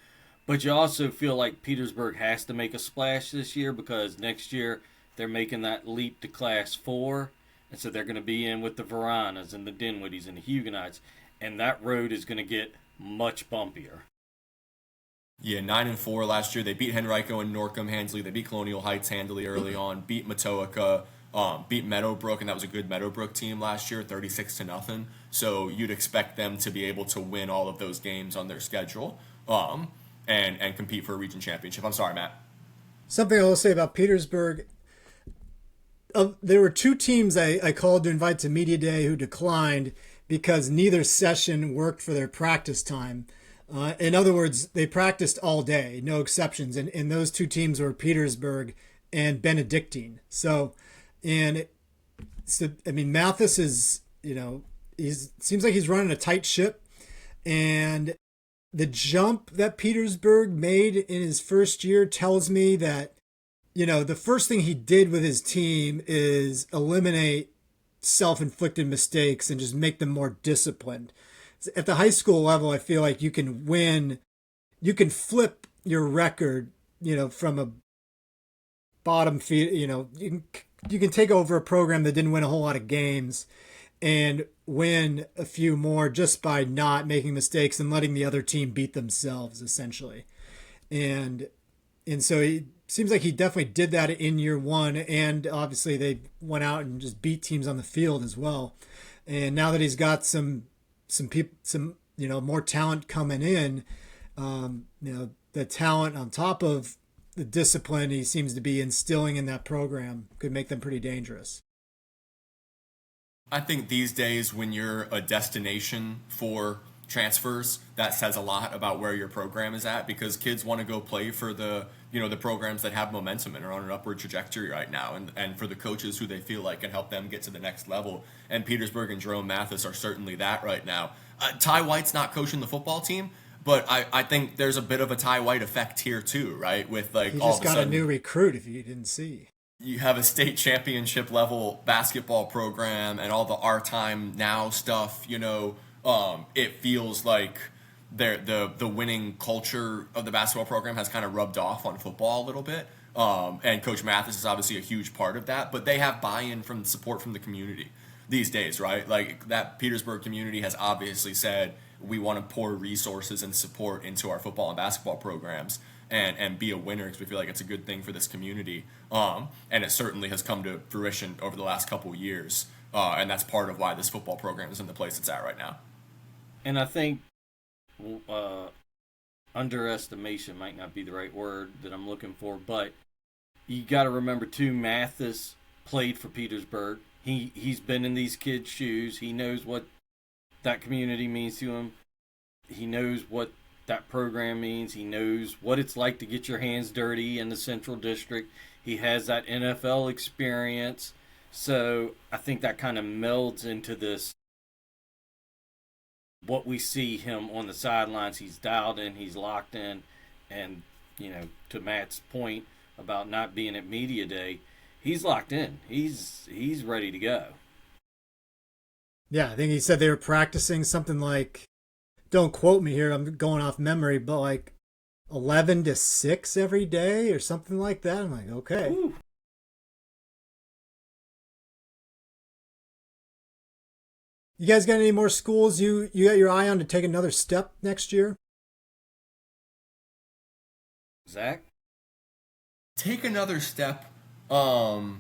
But you also feel like Petersburg has to make a splash this year, because next year they're making that leap to Class 4. And so they're going to be in with the Varanas and the Dinwiddies and the Huguenots. And that road is going to get much bumpier. Yeah, 9-4 last year. They beat Henrico and Norcom handily. They beat Colonial Heights handily early on. Beat Matoaka. Beat Meadowbrook, and that was a good Meadowbrook team last year, 36-0. So you'd expect them to be able to win all of those games on their schedule, and compete for a region championship. I'm sorry, Matt. Something I will say about Petersburg. There were 2 teams I called to invite to Media Day who declined because neither session worked for their practice time. In other words, they practiced all day, no exceptions. And those 2 teams were Petersburg and Benedictine. Mathis is, seems like he's running a tight ship. And the jump that Petersburg made in his first year tells me that, the first thing he did with his team is eliminate self-inflicted mistakes and just make them more disciplined. At the high school level, I feel like you can flip your record, from a bottom feed, you can take over a program that didn't win a whole lot of games and win a few more just by not making mistakes and letting the other team beat themselves, essentially. And so it seems like he definitely did that in year 1, and obviously they went out and just beat teams on the field as well. And now that he's got some people, more talent coming in, the talent on top of the discipline he seems to be instilling in that program could make them pretty dangerous. I think these days, when you're a destination for transfers, that says a lot about where your program is at, because kids want to go play for the programs that have momentum and are on an upward trajectory right now, and for the coaches who they feel like can help them get to the next level. And Petersburg and Jerome Mathis are certainly that right now. Ty White's not coaching the football team, but I think there's a bit of a Ty White effect here too, right? With he just got a new recruit, if you didn't see. You have a state championship level basketball program and all the Our Time Now stuff, it feels like the winning culture of the basketball program has kind of rubbed off on football a little bit. And Coach Mathis is obviously a huge part of that, but they have buy-in from support from the community these days, right? Like, that Petersburg community has obviously said, we want to pour resources and support into our football and basketball programs and be a winner, because we feel like it's a good thing for this community. And it certainly has come to fruition over the last couple years. And that's part of why this football program is in the place it's at right now. And I think underestimation might not be the right word that I'm looking for, but you got to remember too, Mathis played for Petersburg. He's been in these kids' shoes. He knows what that community means to him. He knows what that program means. He knows what it's like to get your hands dirty in the Central District. He has that NFL experience. So I think that kind of melds into this, what we see him on the sidelines. He's dialed in, he's locked in, and, to Matt's point about not being at Media Day, he's locked in. He's ready to go. Yeah, I think he said they were practicing something like, don't quote me here, I'm going off memory, but like 11 to 6 every day or something like that. I'm like, okay. Ooh. You guys got any more schools you got your eye on to take another step next year? Zach? Take another step. I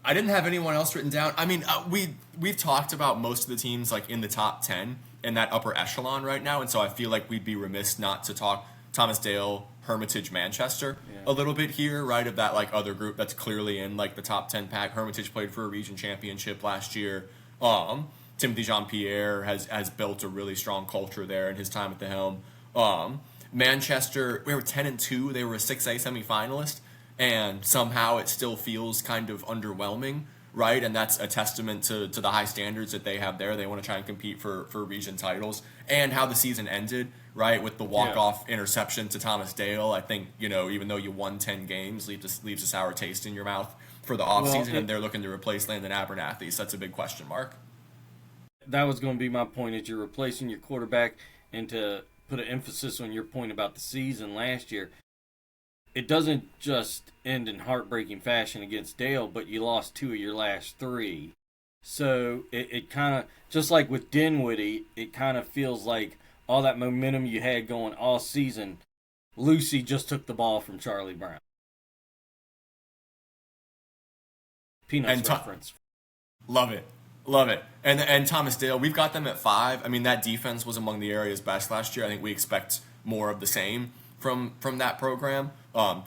didn't have anyone else written down. I mean, we've talked about most of the teams like in the top 10 in that upper echelon right now, and so I feel like we'd be remiss not to talk Thomas Dale, Hermitage, Manchester a little bit here, right? Of that like other group that's clearly in like the top 10 pack. Hermitage played for a region championship last year. Timothy Jean-Pierre has built a really strong culture there in his time at the helm. Manchester, we were 10-2. They were a 6A semifinalist, and somehow it still feels kind of underwhelming, right? And that's a testament to the high standards that they have there. They want to try and compete for region titles, and how the season ended, right, with the walk-off interception to Thomas Dale. I think, even though you won 10 games, leaves a sour taste in your mouth for the offseason, and they're looking to replace Landon Abernathy, so that's a big question mark. That was going to be my point, is you're replacing your quarterback, and to put an emphasis on your point about the season last year, it doesn't just end in heartbreaking fashion against Dale, but you lost 2 of your last 3. So it kind of, just like with Dinwiddie, it kind of feels like all that momentum you had going all season, Lucy just took the ball from Charlie Brown. Peanuts reference. Love it. And Thomas Dale, we've got them at 5. I mean, that defense was among the area's best last year. I think we expect more of the same from that program.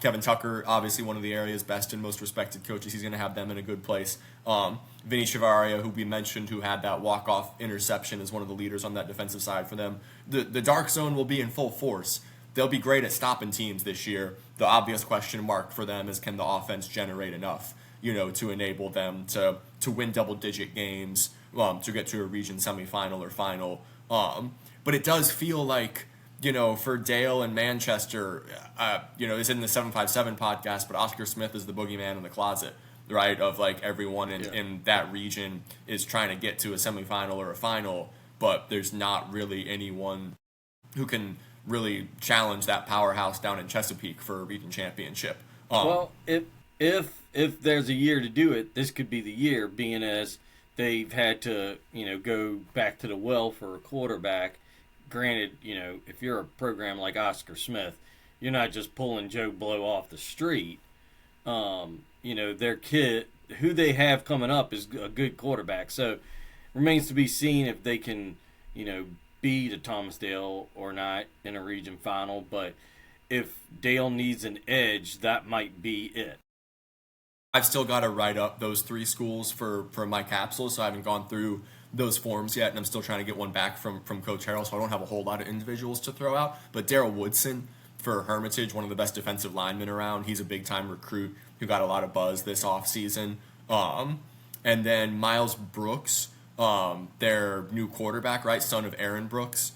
Kevin Tucker, obviously one of the area's best and most respected coaches. He's going to have them in a good place. Vinny Chavaria, who we mentioned, who had that walk-off interception, is one of the leaders on that defensive side for them. The dark zone will be in full force. They'll be great at stopping teams this year. The obvious question mark for them is, can the offense generate enough, to enable them to win double-digit games, to get to a region semifinal or final. But it does feel like, for Dale and Manchester, it's in the 757 podcast, but Oscar Smith is the boogeyman in the closet, right? Of like everyone in that region is trying to get to a semifinal or a final, but there's not really anyone who can really challenge that powerhouse down in Chesapeake for a region championship. Well, if there's a year to do it, this could be the year, being as they've had to, go back to the well for a quarterback. Granted, if you're a program like Oscar Smith, you're not just pulling Joe Blow off the street. Their kid, who they have coming up, is a good quarterback. So remains to be seen if they can, beat a Thomas Dale or not in a region final. But if Dale needs an edge, that might be it. I've still got to write up those 3 schools for my capsule, so I haven't gone through those forms yet, and I'm still trying to get one back from Coach Harrell, so I don't have a whole lot of individuals to throw out. But Daryl Woodson for Hermitage, one of the best defensive linemen around. He's a big-time recruit who got a lot of buzz this offseason. And then Miles Brooks, their new quarterback, right, son of Aaron Brooks,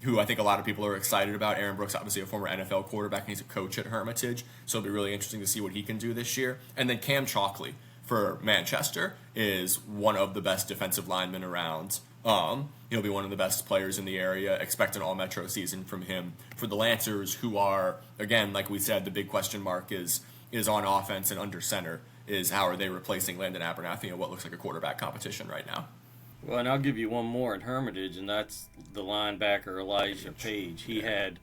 who I think a lot of people are excited about. Aaron Brooks, obviously a former NFL quarterback, and he's a coach at Hermitage, so it'll be really interesting to see what he can do this year. And then Cam Chalkley for Manchester is one of the best defensive linemen around. He'll be one of the best players in the area. Expect an all-metro season from him. For the Lancers, who are, again, like we said, the big question mark is on offense and under center, is how are they replacing Landon Abernathy in what looks like a quarterback competition right now. Well, and I'll give you one more in Hermitage, and that's the linebacker Elijah Page. He had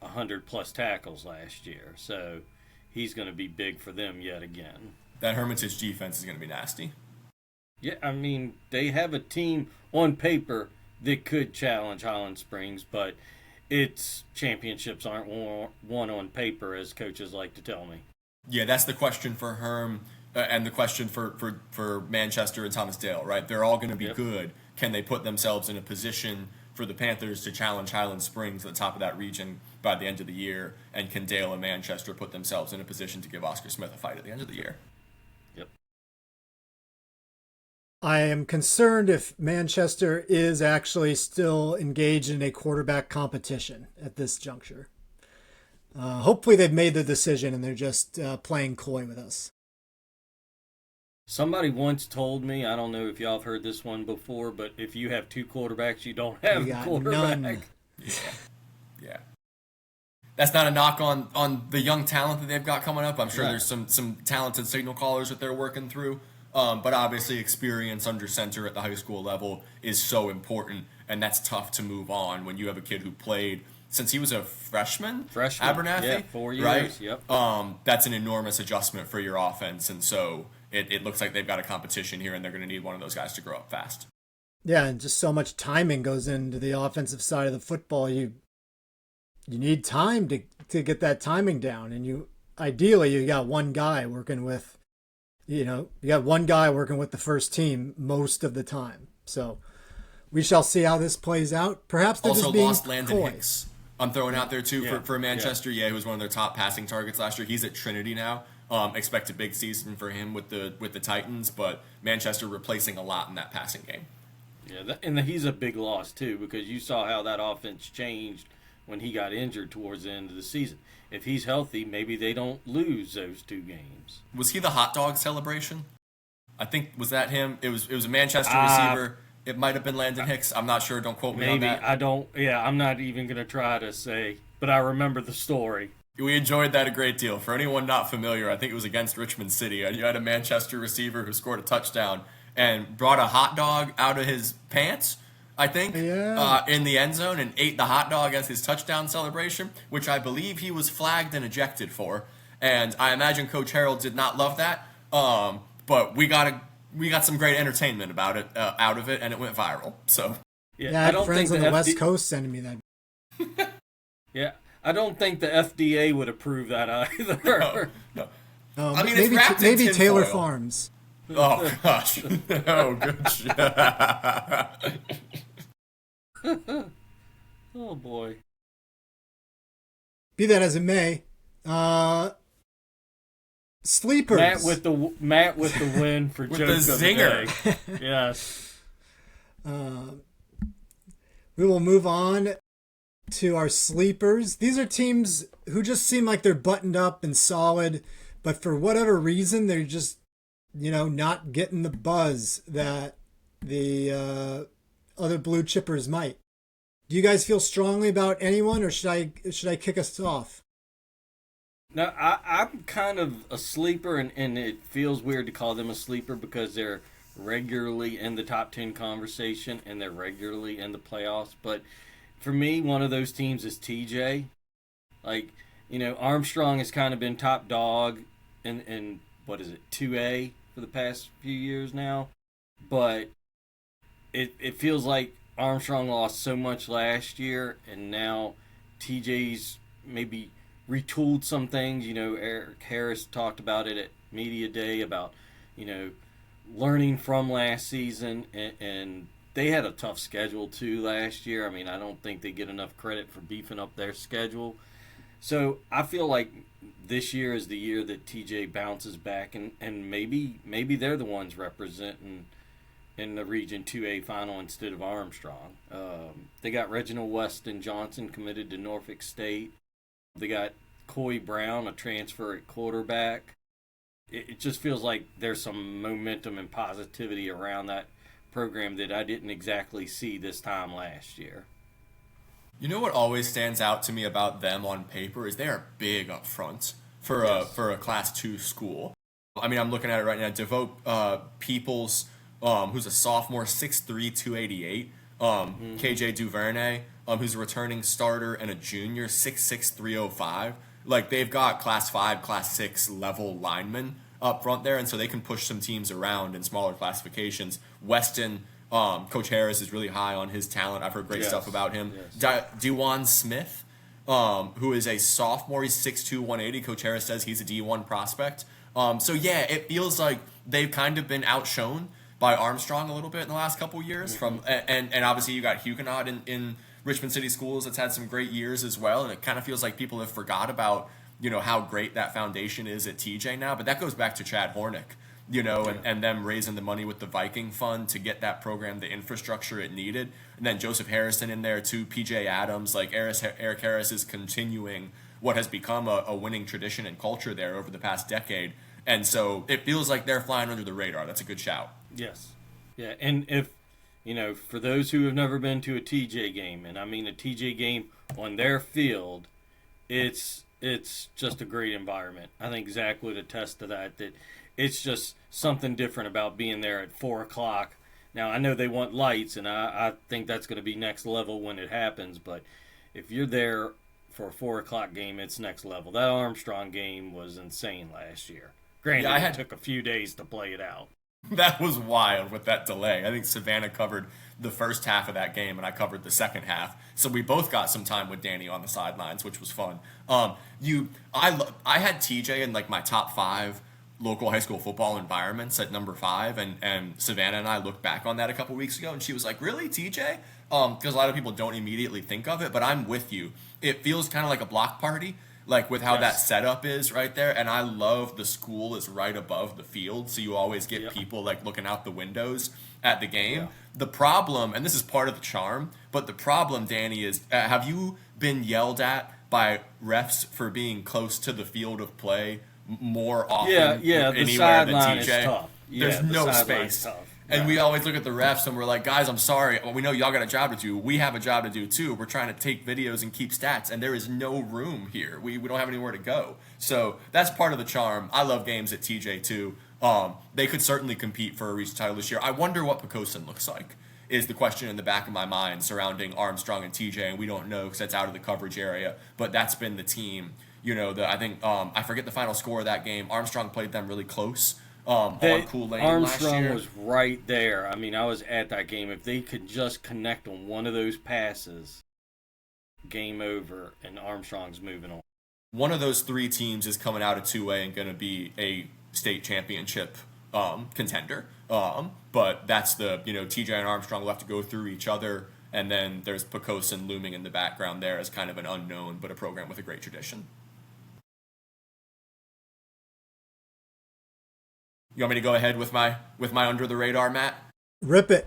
100-plus tackles last year, so he's going to be big for them yet again. That Hermitage defense is going to be nasty. Yeah, I mean, they have a team on paper that could challenge Highland Springs, but its championships aren't won on paper, as coaches like to tell me. Yeah, that's the question for Herm. And the question for Manchester and Thomas Dale, right? They're all going to be good. Can they put themselves in a position for the Panthers to challenge Highland Springs at the top of that region by the end of the year? And can Dale and Manchester put themselves in a position to give Oscar Smith a fight at the end of the year? Yep. I am concerned if Manchester is actually still engaged in a quarterback competition at this juncture. Hopefully they've made the decision and they're just playing coy with us. Somebody once told me, I don't know if y'all have heard this one before, but if you have 2 quarterbacks, you don't have a quarterback. None. Yeah. That's not a knock on the young talent that they've got coming up. I'm sure there's some talented signal callers that they're working through. But obviously, experience under center at the high school level is so important, and that's tough to move on when you have a kid who played since he was a freshman. Abernathy, yeah, 4 years, right? yep. That's an enormous adjustment for your offense, and so it looks like they've got a competition here, and they're going to need one of those guys to grow up fast. Yeah, and just so much timing goes into the offensive side of the football. You need time to get that timing down, and you got one guy working with, you got one guy working with the first team most of the time. So we shall see how this plays out. Perhaps they're also just being lost Landon coy. Hicks. I'm throwing out there too Yeah, for Manchester. Yeah, who was one of their top passing targets last year. He's at Trinity now. Expect a big season for him with the Titans, but Manchester replacing a lot in that passing game. Yeah, and he's a big loss too, because you saw how that offense changed when he got injured towards the end of the season. If he's healthy, maybe they don't lose those 2 games. Was he the hot dog celebration? I think, was that him? It was a Manchester receiver. It might have been Landon Hicks. I'm not sure. Don't quote me on Maybe. that. I'm not even going to try to say, but I remember the story. We enjoyed that a great deal. For anyone not familiar, I think it was against Richmond City. You had a Manchester receiver who scored a touchdown and brought a hot dog out of his pants, I think, in the end zone, and ate the hot dog as his touchdown celebration, which I believe he was flagged and ejected for. And I imagine Coach Harold did not love that. But we got some great entertainment about it, out of it, and it went viral. So Yeah, I had friends on the West Coast sending me that. Yeah, I don't think the FDA would approve that either. no. I mean, maybe Taylor Farms. Oh gosh! Oh, good shit. Oh boy. Be that as it may, sleepers. Matt with the win for With joke the of zinger. The day. Yes. We will move on to our sleepers. These are teams who just seem like they're buttoned up and solid, but for whatever reason, they're just, not getting the buzz that the other blue chippers might. Do you guys feel strongly about anyone, or should I kick us off? Now, I'm kind of a sleeper, and it feels weird to call them a sleeper because they're regularly in the top 10 conversation and they're regularly in the playoffs. But for me, one of those teams is TJ. Armstrong has kind of been top dog in 2A for the past few years now. But it feels like Armstrong lost so much last year, and now TJ's maybe retooled some things. Eric Harris talked about it at Media Day about, learning from last season, and they had a tough schedule too last year. I mean, I don't think they get enough credit for beefing up their schedule. So I feel like this year is the year that TJ bounces back, and maybe they're the ones representing in the Region 2A final instead of Armstrong. They got Reginald Weston Johnson committed to Norfolk State. They got Coy Brown, a transfer at quarterback. It just feels like there's some momentum and positivity around that program that I didn't exactly see this time last year. You know what always stands out to me about them on paper is they are big up front for a Class 2 school. I mean, I'm looking at it right now. Devote Peoples, who's a sophomore, 6'3", 288. KJ Duvernay, who's a returning starter and a junior, 6'6", 305. They've got Class 5, Class 6 level linemen up front there, and so they can push some teams around in smaller classifications. Weston, Coach Harris is really high on his talent. I've heard great stuff about him. Yes. Dewan Smith, who is a sophomore, he's 6'2", 180. Coach Harris says he's a D1 prospect. It feels like they've kind of been outshone by Armstrong a little bit in the last couple years. And obviously you got Huguenot in Richmond City Schools that's had some great years as well, and it kind of feels like people have forgot about how great that foundation is at TJ now. But that goes back to Chad Hornick, and them raising the money with the Viking Fund to get that program the infrastructure it needed, and then Joseph Harrison in there too, PJ Adams. Eric Harris is continuing what has become a winning tradition and culture there over the past decade, and so it feels like they're flying under the radar. That's a good shout. Yes, yeah, and if for those who have never been to a TJ game, and I mean a TJ game on their field, it's just a great environment. I think Zach would attest to that it's just something different about being there at 4 o'clock. Now, I know they want lights, and I think that's going to be next level when it happens, but if you're there for a 4 o'clock game, it's next level. That Armstrong game was insane last year. Granted, it took a few days to play it out. That was wild with that delay. I think Savannah covered the first half of that game, and I covered the second half. So we both got some time with Danny on the sidelines, which was fun. I had TJ in like my top 5 local high school football environments at number 5, and Savannah and I looked back on that a couple weeks ago, and she was like, "Really, TJ?" Because a lot of people don't immediately think of it, but I'm with you. It feels kind of like a block party, like with how that setup is right there. And I love the school is right above the field, so you always get people like looking out the windows at the game. Yeah. The problem, and this is part of the charm, but the problem, Danny, is have you been yelled at by refs for being close to the field of play more often anywhere than TJ? Is tough. There's no space. And we always look at the refs and we're like, guys, I'm sorry. We know y'all got a job to do. We have a job to do too. We're trying to take videos and keep stats, and there is no room here. We don't have anywhere to go. So that's part of the charm. I love games at TJ too. They could certainly compete for a region title this year. I wonder what Poquoson looks like is the question in the back of my mind surrounding Armstrong and TJ, and we don't know because that's out of the coverage area. But that's been the team. I think I forget the final score of that game. Armstrong played them really close. On Cool Lane Armstrong last year. was right there. I mean, I was at that game. If they could just connect on one of those passes, game over, and Armstrong's moving on. One of those 3 teams is coming out of 2A and going to be a state championship contender. But that's TJ and Armstrong will have to go through each other, and then there's Poquoson looming in the background there as kind of an unknown, but a program with a great tradition. You want me to go ahead with my under the radar, Matt? Rip it.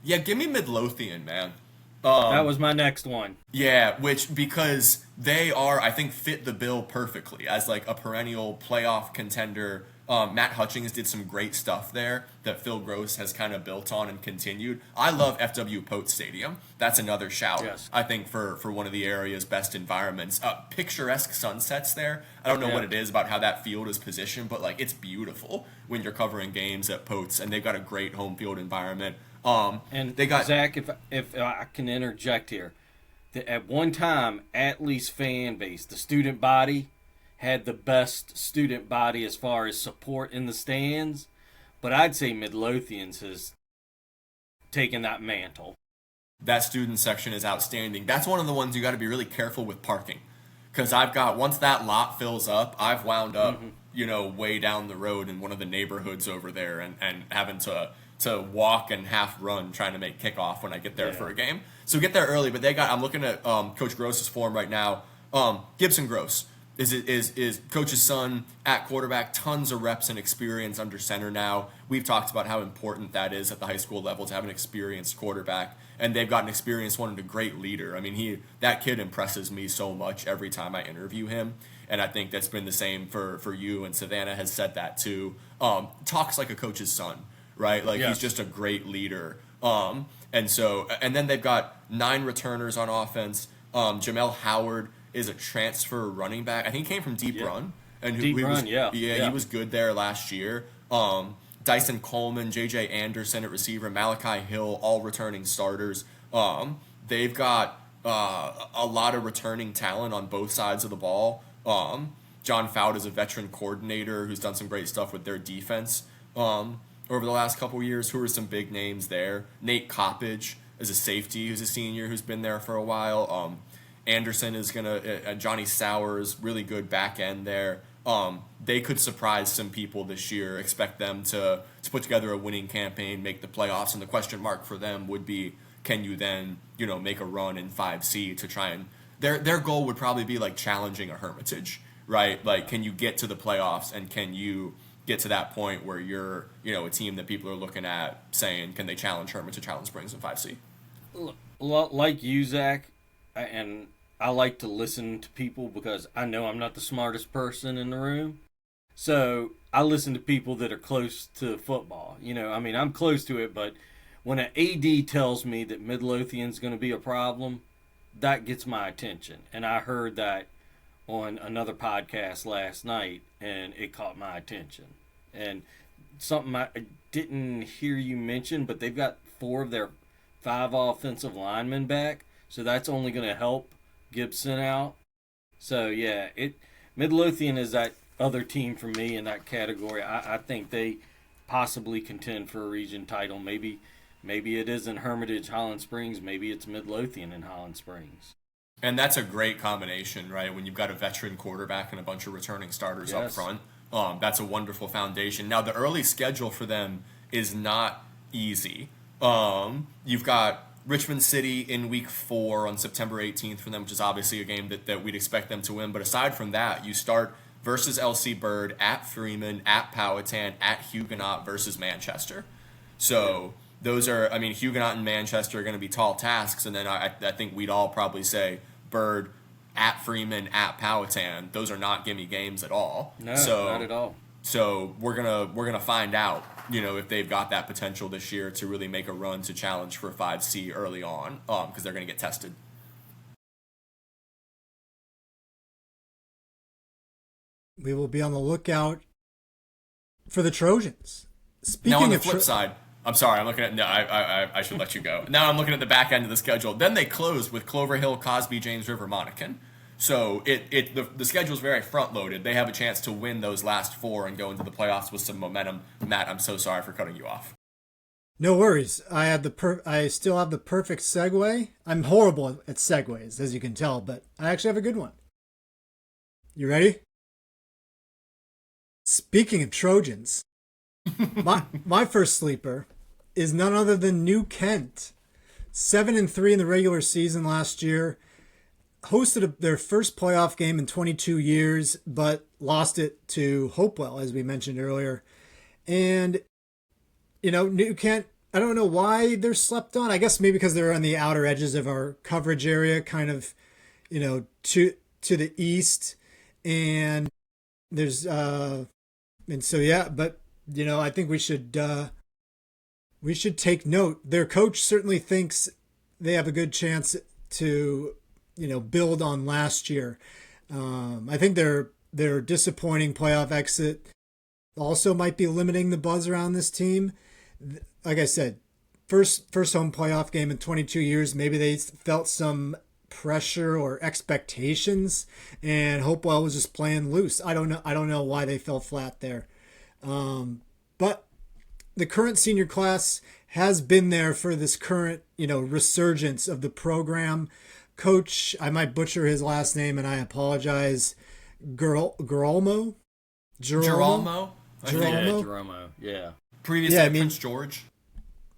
Yeah, give me Midlothian, man. That was my next one. Yeah, because they are, I think, fit the bill perfectly as like a perennial playoff contender. Matt Hutchings did some great stuff there that Phil Gross has kind of built on and continued. I love FW Pote Stadium. That's another shout, I think, for one of the area's best environments. Picturesque sunsets there. I don't know what it is about how that field is positioned, but like it's beautiful when you're covering games at Potes, and they've got a great home field environment. And they got Zach, if I can interject here, at one time, Atlee's fan base, the student body, had the best student body as far as support in the stands, but I'd say Midlothians has taken that mantle. That student section is outstanding. That's one of the ones you got to be really careful with parking, because once that lot fills up, I've wound up, way down the road in one of the neighborhoods over there, and having to walk and half run trying to make kickoff when I get there for a game. So get there early, but I'm looking at Coach Gross's form right now. Gibson Gross is Coach's son at quarterback, tons of reps and experience under center now. We've talked about how important that is at the high school level to have an experienced quarterback, and they've got an experienced one and a great leader. I mean, that kid impresses me so much every time I interview him, and I think that's been the same for you, and Savannah has said that too. Talks like a coach's son, right? Like he's just a great leader. And then they've got 9 returners on offense. Jamel Howard is a transfer running back. I think he came from Deep Run. And he was good there last year. Dyson Coleman, J.J. Anderson at receiver, Malachi Hill, all returning starters. They've got a lot of returning talent on both sides of the ball. John Fout is a veteran coordinator who's done some great stuff with their defense over the last couple years. Who are some big names there? Nate Coppage is a safety who's a senior who's been there for a while. Anderson is Johnny Sowers, really good back end there. They could surprise some people this year. Expect them to put together a winning campaign, make the playoffs, and the question mark for them would be, can you then make a run in 5C to try and their goal would probably be like challenging a Hermitage, right? Like, can you get to the playoffs, and can you get to that point where you're a team that people are looking at saying, can they challenge Hermitage, Highland Springs in 5C? Like you, Zach, and I like to listen to people because I know I'm not the smartest person in the room. So I listen to people that are close to football. I'm close to it, but when an AD tells me that Midlothian's going to be a problem, that gets my attention. And I heard that on another podcast last night, and it caught my attention. And something I didn't hear you mention, but they've got 4 of their 5 offensive linemen back, so that's only going to help Gibson out. So yeah, Midlothian is that other team for me in that category. I think they possibly contend for a region title. Maybe it isn't Hermitage, Highland Springs. Maybe it's Midlothian and Highland Springs. And that's a great combination, right? When you've got a veteran quarterback and a bunch of returning starters up front, that's a wonderful foundation. Now, the early schedule for them is not easy. You've got Richmond City in week 4 on September 18th for them, which is obviously a game that we'd expect them to win. But aside from that, you start versus LC Bird, at Freeman, at Powhatan, at Huguenot versus Manchester. So those are, Huguenot and Manchester are going to be tall tasks. And then I think we'd all probably say Bird, at Freeman, at Powhatan. Those are not gimme games at all. No, not at all. So we're gonna find out, if they've got that potential this year to really make a run to challenge for a 5C early on, because they're gonna get tested. We will be on the lookout for the Trojans. Speaking now on the of flip side, I'm sorry, I'm looking at I should let you go. Now I'm looking at the back end of the schedule. Then they close with Clover Hill, Cosby, James River, Monacan. So the schedule is very front loaded. They have a chance to win those last 4 and go into the playoffs with some momentum. Matt, I'm so sorry for cutting you off. No worries. I still have the perfect segue. I'm horrible at segues, as you can tell, but I actually have a good one. You ready? Speaking of Trojans, my first sleeper is none other than New Kent. 7-3 in the regular season last year. Hosted their first playoff game in 22 years, but lost it to Hopewell, as we mentioned earlier. And, New Kent, I don't know why they're slept on. I guess maybe because they're on the outer edges of our coverage area, kind of, to the east. And there's, but, I think we should take note. Their coach certainly thinks they have a good chance to, build on last year. I think their disappointing playoff exit also might be limiting the buzz around this team. Like I said, first home playoff game in 22 years. Maybe they felt some pressure or expectations, and Hopewell was just playing loose. I don't know why they fell flat there. But the current senior class has been there for this current, resurgence of the program. Coach, I might butcher his last name, and I apologize. Gerolmo? Gerolmo? Geromo, yeah. Previously Prince George.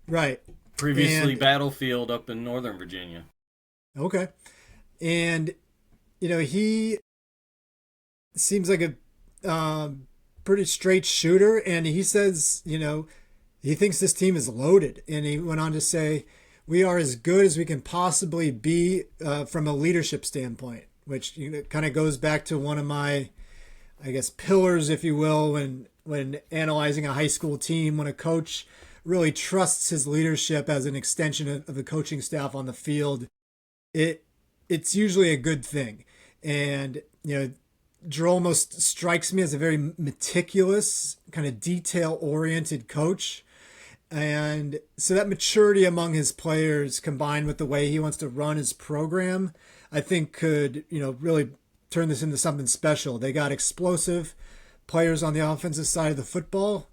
Right. Previously Battlefield up in Northern Virginia. Okay. And, he seems like a pretty straight shooter, and he says, he thinks this team is loaded. And he went on to say, we are as good as we can possibly be from a leadership standpoint, which kind of goes back to one of my, pillars, if you will, when analyzing a high school team, when a coach really trusts his leadership as an extension of the coaching staff on the field, it's usually a good thing. And, Drew almost strikes me as a very meticulous, kind of detail-oriented coach. And so that maturity among his players, combined with the way he wants to run his program, I think could, really turn this into something special. They got explosive players on the offensive side of the football.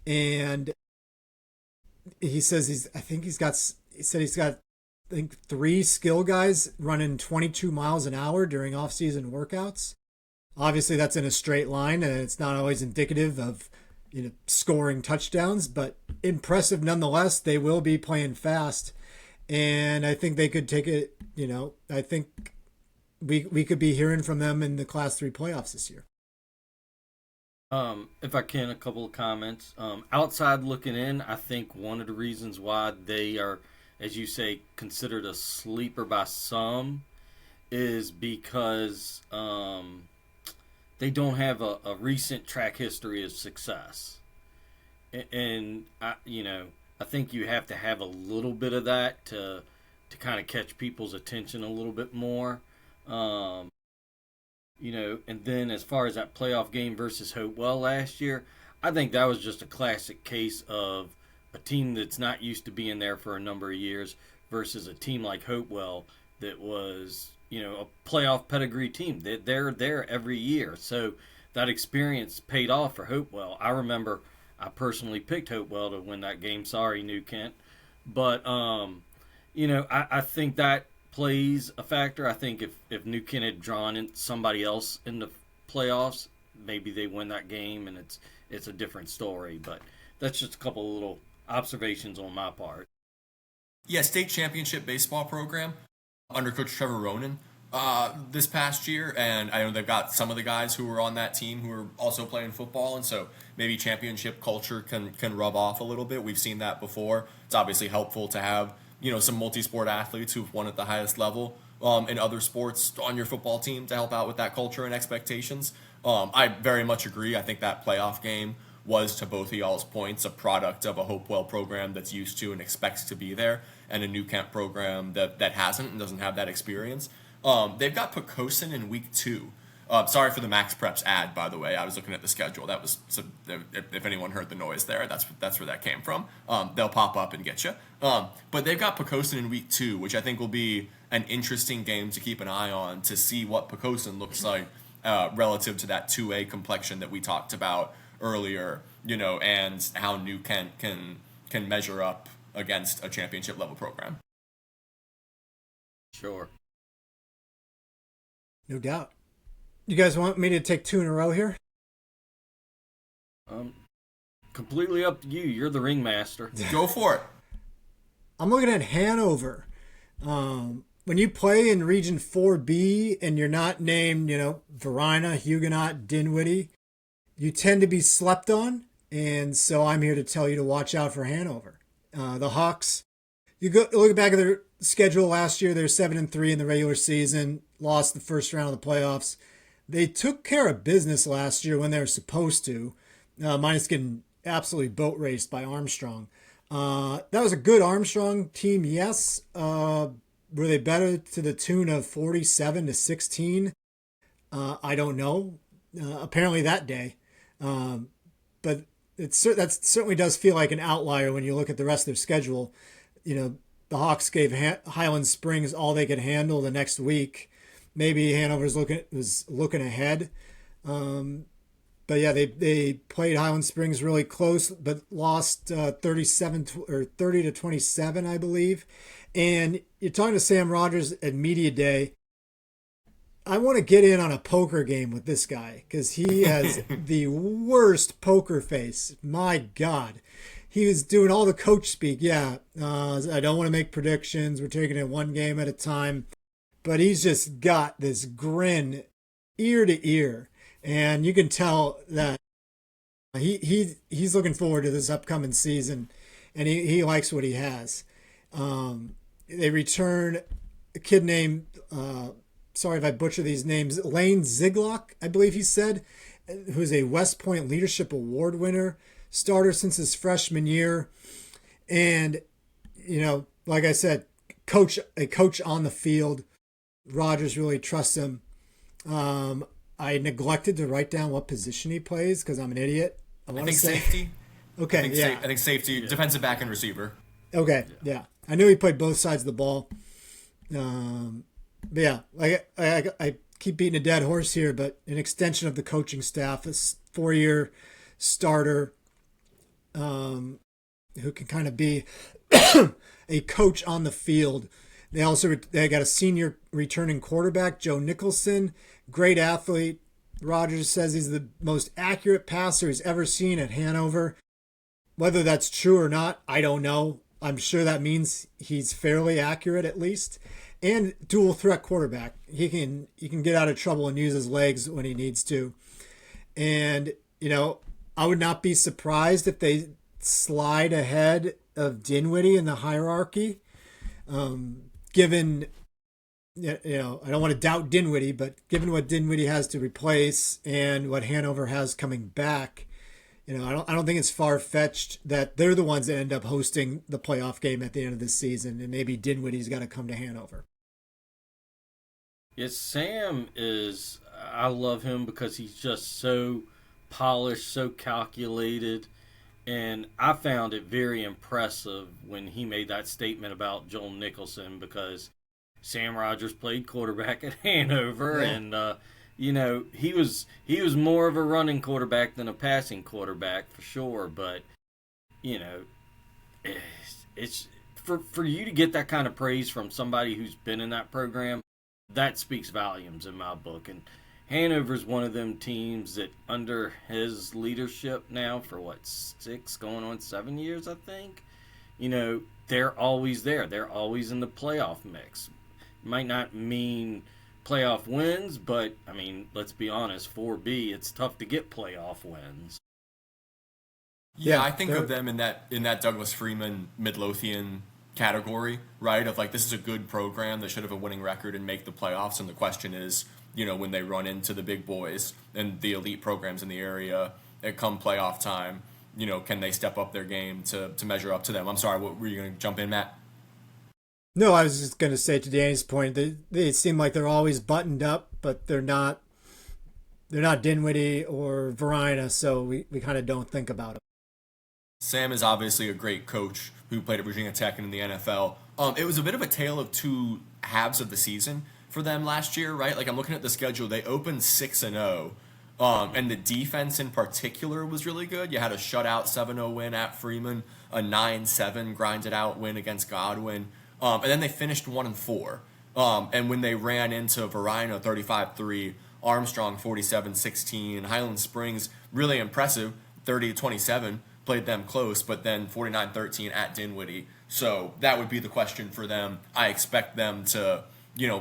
And he says he's got 3 skill guys running 22 miles an hour during off-season workouts. Obviously, that's in a straight line, and it's not always indicative of scoring touchdowns, but impressive nonetheless. They will be playing fast, and I think they could take it. I think we could be hearing from them in the Class 3 playoffs this year. If I can, a couple of comments. Outside looking in, I think one of the reasons why they are, as you say, considered a sleeper by some is because they don't have a recent track history of success. And I think you have to have a little bit of that to kind of catch people's attention a little bit more. And then as far as that playoff game versus Hopewell last year, I think that was just a classic case of a team that's not used to being there for a number of years versus a team like Hopewell that was, a playoff pedigree team. They're there every year. So that experience paid off for Hopewell. I remember I personally picked Hopewell to win that game. Sorry, New Kent. But, I think that plays a factor. I think if New Kent had drawn in somebody else in the playoffs, maybe they win that game and it's a different story. But that's just a couple of little observations on my part. Yeah, state championship baseball program under Coach Trevor Ronan this past year, and I know they've got some of the guys who were on that team who are also playing football, and so maybe championship culture can rub off a little bit. We've seen that before. It's obviously helpful to have some multi-sport athletes who've won at the highest level in other sports on your football team to help out with that culture and expectations. I very much agree. I think that playoff game was, to both of y'all's points, a product of a Hopewell program that's used to and expects to be there, and a New Kent program that hasn't and doesn't have that experience. They've got Poquoson in week 2. Sorry for the Max Preps ad, by the way. I was looking at the schedule. That was if anyone heard the noise there, that's where that came from. They'll pop up and get you. But they've got Poquoson in week 2, which I think will be an interesting game to keep an eye on to see what Poquoson looks like relative to that 2A complexion that we talked about earlier, and how New Kent can measure up against a championship level program. Sure. No doubt. You guys want me to take 2 in a row here? Completely up to you. You're the ringmaster. Go for it. I'm looking at Hanover. When you play in Region 4B and you're not named, Varina, Huguenot, Dinwiddie, you tend to be slept on. And so I'm here to tell you to watch out for Hanover. The Hawks, you go look back at their schedule last year. They're 7-3 in the regular season, lost the first round of the playoffs. They took care of business last year when they were supposed to, minus getting absolutely boat raced by Armstrong. That was a good Armstrong team, yes. Were they better to the tune of 47-16? I don't know. Apparently that day. But that certainly does feel like an outlier when you look at the rest of their schedule. The Hawks gave Highland Springs all they could handle the next week. Maybe Hanover was looking ahead. But yeah, they played Highland Springs really close, but lost 30-27, I believe. And you're talking to Sam Rogers at Media Day. I want to get in on a poker game with this guy because he has the worst poker face. My God. He was doing all the coach speak. Yeah, I don't want to make predictions. We're taking it one game at a time. But he's just got this grin ear to ear. And you can tell that he's looking forward to this upcoming season. And he likes what he has. They return a kid named, sorry if I butcher these names, Lane Ziglock, I believe he said, who's a West Point Leadership Award winner, starter since his freshman year. And, like I said, a coach on the field. Rogers really trusts him. I neglected to write down what position he plays because I'm an idiot. I think safety. Okay, I think safety, defensive back and receiver. Okay, yeah. I knew he played both sides of the ball. But yeah, I keep beating a dead horse here, but an extension of the coaching staff, a 4-year starter who can kind of be a coach on the field. They got a senior returning quarterback, Joe Nicholson, great athlete. Rogers says he's the most accurate passer he's ever seen at Hanover. Whether that's true or not, I don't know. I'm sure that means he's fairly accurate at least. And dual threat quarterback. He can get out of trouble and use his legs when he needs to. And, I would not be surprised if they slide ahead of Dinwiddie in the hierarchy. Given, I don't want to doubt Dinwiddie, but given what Dinwiddie has to replace and what Hanover has coming back, I don't think it's far-fetched that they're the ones that end up hosting the playoff game at the end of the season, and maybe Dinwiddie's got to come to Hanover. Yes, Sam I love him because he's just so polished, so calculated. And I found it very impressive when he made that statement about Joel Nicholson, because Sam Rogers played quarterback at Hanover, and he was more of a running quarterback than a passing quarterback for sure. But it's for you to get that kind of praise from somebody who's been in that program, that speaks volumes in my book. And Hanover's one of them teams that, under his leadership now for 6 going on 7 years, I think, they're always there. They're always in the playoff mix. Might not mean playoff wins, but I mean, let's be honest, 4B, it's tough to get playoff wins. Yeah, I think of them in that Douglas Freeman Midlothian category, right? Of like, this is a good program that should have a winning record and make the playoffs, and the question is, when they run into the big boys and the elite programs in the area at come playoff time, can they step up their game to measure up to them? I'm sorry, what were you going to jump in, Matt? No, I was just going to say, to Danny's point, they seem like they're always buttoned up, but they're not Dinwiddie or Verina, so we kind of don't think about them. Sam is obviously a great coach who played at Virginia Tech and in the NFL. It was a bit of a tale of two halves of the season for them last year, right? Like, I'm looking at the schedule. They opened 6-0, and the defense in particular was really good. You had a shutout 7-0 win at Freeman, a 9-7 grinded out win against Godwin, and then they finished 1-4. And when they ran into Verina 35-3, Armstrong 47-16, Highland Springs really impressive 30-27. Played them close, but then 49-13 at Dinwiddie. So that would be the question for them. I expect them to,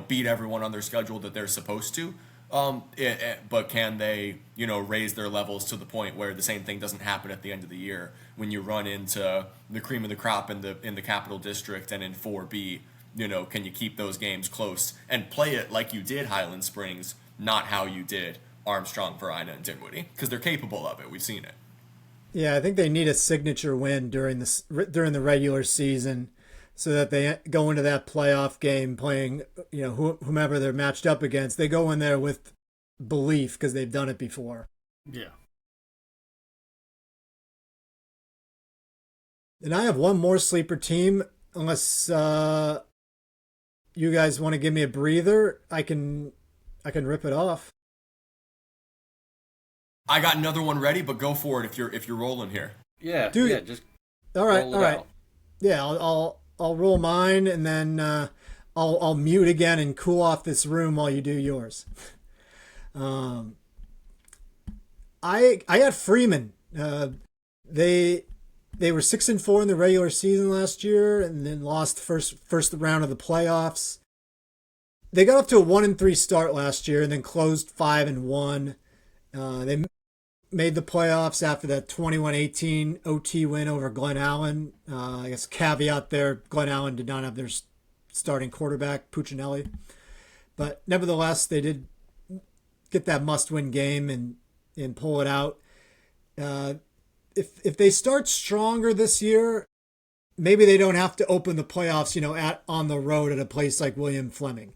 beat everyone on their schedule that they're supposed to. But can they, raise their levels to the point where the same thing doesn't happen at the end of the year when you run into the cream of the crop in the Capital District and in 4B? Can you keep those games close and play it like you did Highland Springs, not how you did Armstrong, Verina, and Dinwiddie? Because they're capable of it. We've seen it. Yeah, I think they need a signature win during the regular season, so that they go into that playoff game playing, whomever they're matched up against. They go in there with belief because they've done it before. Yeah. And I have one more sleeper team, unless you guys want to give me a breather. I can rip it off. I got another one ready, but go for it if you're rolling here. Yeah, Dude. yeah, just all right. out. Yeah, I'll roll mine, and then I'll mute again and cool off this room while you do yours. I got Freeman. They were 6-4 in the regular season last year, and then lost the first round of the playoffs. They got up to a 1-3 start last year, and then closed 5-1. They made the playoffs after that 21-18 OT win over Glen Allen. I guess caveat there, Glen Allen did not have their starting quarterback, Puccinelli. But nevertheless, they did get that must-win game and pull it out. If they start stronger this year, maybe they don't have to open the playoffs, on the road at a place like William Fleming.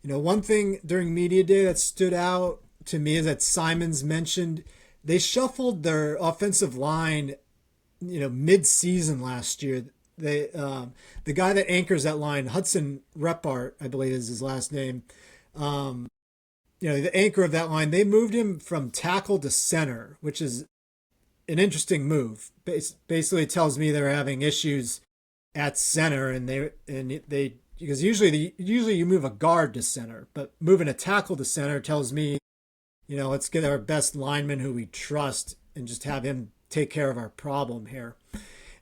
One thing during media day that stood out to me is that Simons mentioned they shuffled their offensive line, mid-season last year. They the guy that anchors that line, Hudson Repart, I believe is his last name. The anchor of that line, they moved him from tackle to center, which is an interesting move. Basically, it tells me they're having issues at center, and they because usually you move a guard to center, but moving a tackle to center tells me, let's get our best lineman who we trust and just have him take care of our problem here.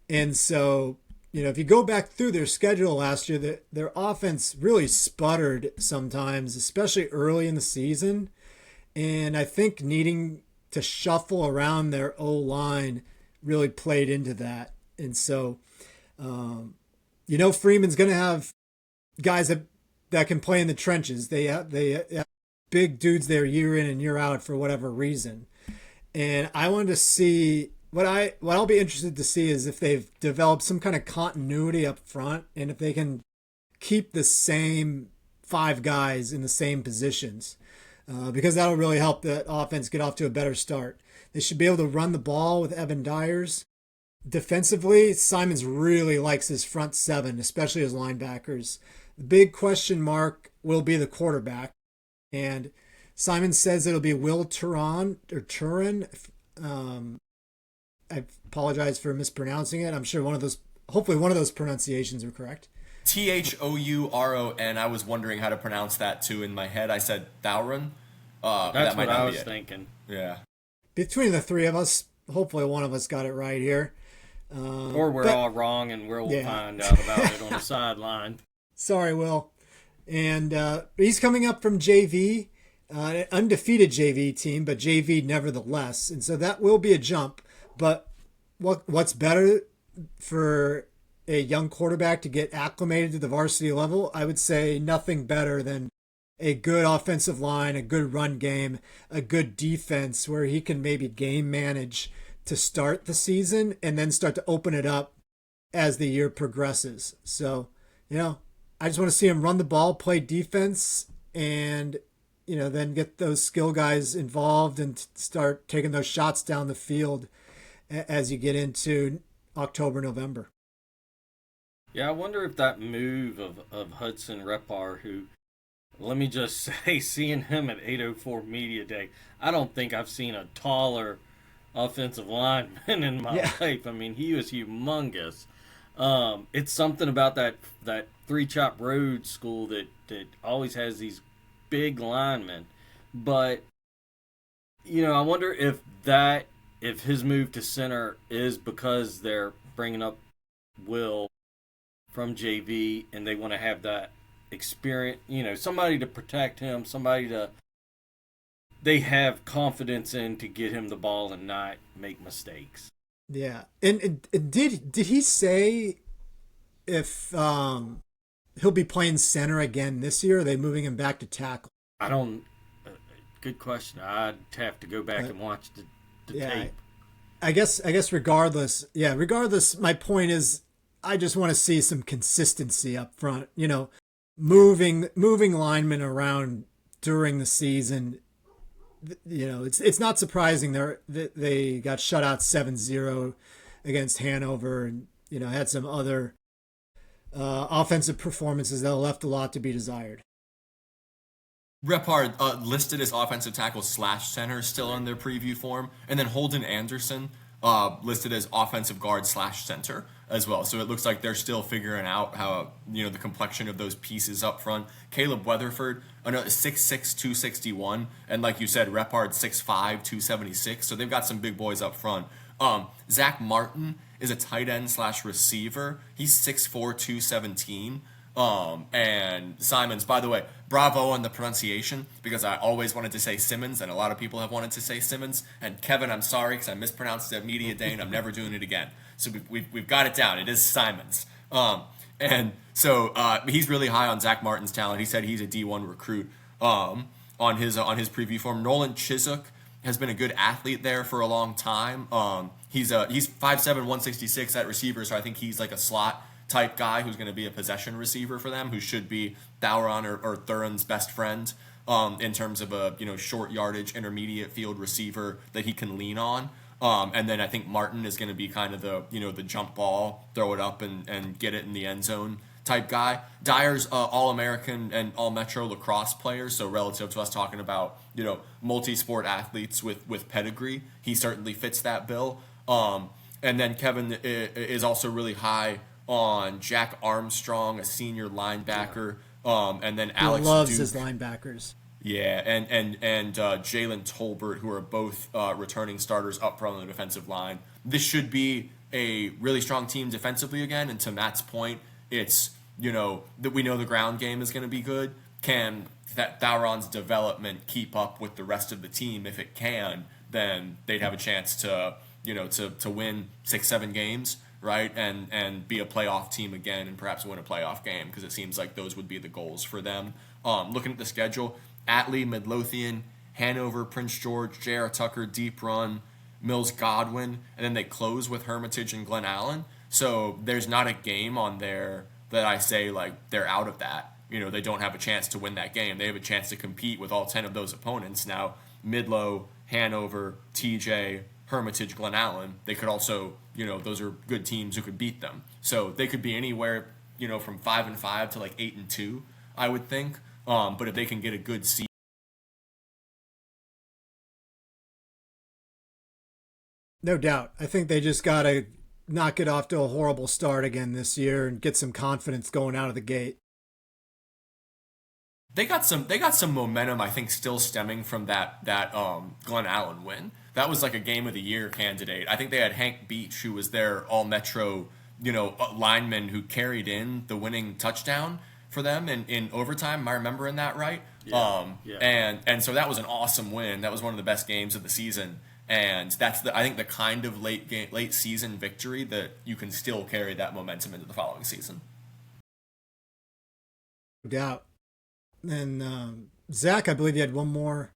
And so, if you go back through their schedule last year, their offense really sputtered sometimes, especially early in the season. And I think needing to shuffle around their O-line really played into that. And so, Freeman's going to have guys that can play in the trenches. They have big dudes there year in and year out for whatever reason. And I wanted to see what I'll be interested to see is if they've developed some kind of continuity up front, and if they can keep the same 5 guys in the same positions. because that'll really help the offense get off to a better start. They should be able to run the ball with Evan Dyers. Defensively, Simons really likes his front seven, especially his linebackers. The big question mark will be the quarterback. And Simon says it'll be Will Turan or Turin. I apologize for mispronouncing it. I'm sure hopefully one of those pronunciations are correct. Thouron. I was wondering how to pronounce that too in my head. I said Thauron. That's what I was thinking. Yeah. Between the three of us, hopefully one of us got it right here. Or we're all wrong and we'll find out about it on the sideline. Sorry, Will. And he's coming up from JV, an undefeated JV team, but JV nevertheless. And so that will be a jump. But what's better for a young quarterback to get acclimated to the varsity level? I would say nothing better than a good offensive line, a good run game, a good defense where he can maybe game manage to start the season and then start to open it up as the year progresses. So, I just want to see him run the ball, play defense, and, then get those skill guys involved and start taking those shots down the field as you get into October, November. Yeah, I wonder if that move of Hudson Repar, who, let me just say, seeing him at 804 Media Day, I don't think I've seen a taller offensive lineman in my life. I mean, he was humongous. It's something about that Three Chop Road school that always has these big linemen. But, I wonder if his move to center is because they're bringing up Will from JV and they want to have that experience, somebody to protect him, they have confidence in to get him the ball and not make mistakes. Yeah. And did he say if he'll be playing center again this year, or are they moving him back to tackle? I don't good question. I'd have to go back and watch the tape. I guess regardless, my point is I just want to see some consistency up front, moving linemen around during the season. It's not surprising they got shut out 7-0 against Hanover and, had some other offensive performances that left a lot to be desired. Repard listed as offensive tackle / center still in their preview form. And then Holden Anderson listed as offensive guard / center as well. So it looks like they're still figuring out how, the complexion of those pieces up front. Caleb Weatherford, 6'6", 261. And like you said, Repard 6'5", 276. So they've got some big boys up front. Zach Martin is a tight end / receiver. He's 6'4", 217. And Simons, by the way, bravo on the pronunciation, because I always wanted to say Simmons, and a lot of people have wanted to say Simmons. And Kevin, I'm sorry, because I mispronounced it at Media Day, and I'm never doing it again. So we've got it down. It is Simons. And so he's really high on Zach Martin's talent. He said he's a D1 recruit on his preview form. Nolan Chishook has been a good athlete there for a long time. He's 5'7", 166 at receiver, so I think he's like a slot type guy who's going to be a possession receiver for them, who should be Thauron or Thurin's best friend in terms of a short yardage intermediate field receiver that he can lean on. And then I think Martin is going to be kind of the jump ball, throw it up and get it in the end zone type guy. Dyer's All-American and All-Metro lacrosse player, so relative to us talking about multi-sport athletes with pedigree, he certainly fits that bill. And then Kevin is also really high on Jack Armstrong, a senior linebacker, and then Alex loves Duke. His linebackers. Yeah, and Jalen Tolbert, who are both returning starters up front on the defensive line. This should be a really strong team defensively again, and to Matt's point, it's, that we know the ground game is going to be good. Can Thauron's development keep up with the rest of the team? If it can, then they'd have a chance to win 6-7 games, right? And be a playoff team again and perhaps win a playoff game, because it seems like those would be the goals for them. Looking at the schedule, Atlee, Midlothian, Hanover, Prince George, J.R. Tucker, Deep Run, Mills, Godwin, and then they close with Hermitage and Glen Allen. So there's not a game on there that I say like they're out of that. they don't have a chance to win that game. They have a chance to compete with all 10 of those opponents. Now, Midlow, Hanover, TJ, Hermitage, Glen Allen, they could also, those are good teams who could beat them. So they could be anywhere, from 5-5 to like 8-2, I would think. But if they can get a good seed. No doubt. I think they just got to not get off to a horrible start again this year and get some confidence going out of the gate. They got some momentum, I think, still stemming from that Glen Allen win. That was like a game of the year candidate. I think they had Hank Beach, who was their all Metro, lineman who carried in the winning touchdown for them in overtime. Am I remembering that right? Yeah. And so that was an awesome win. That was one of the best games of the season. And that's I think the kind of late season victory that you can still carry that momentum into the following season. No doubt. And Zach, I believe you had one more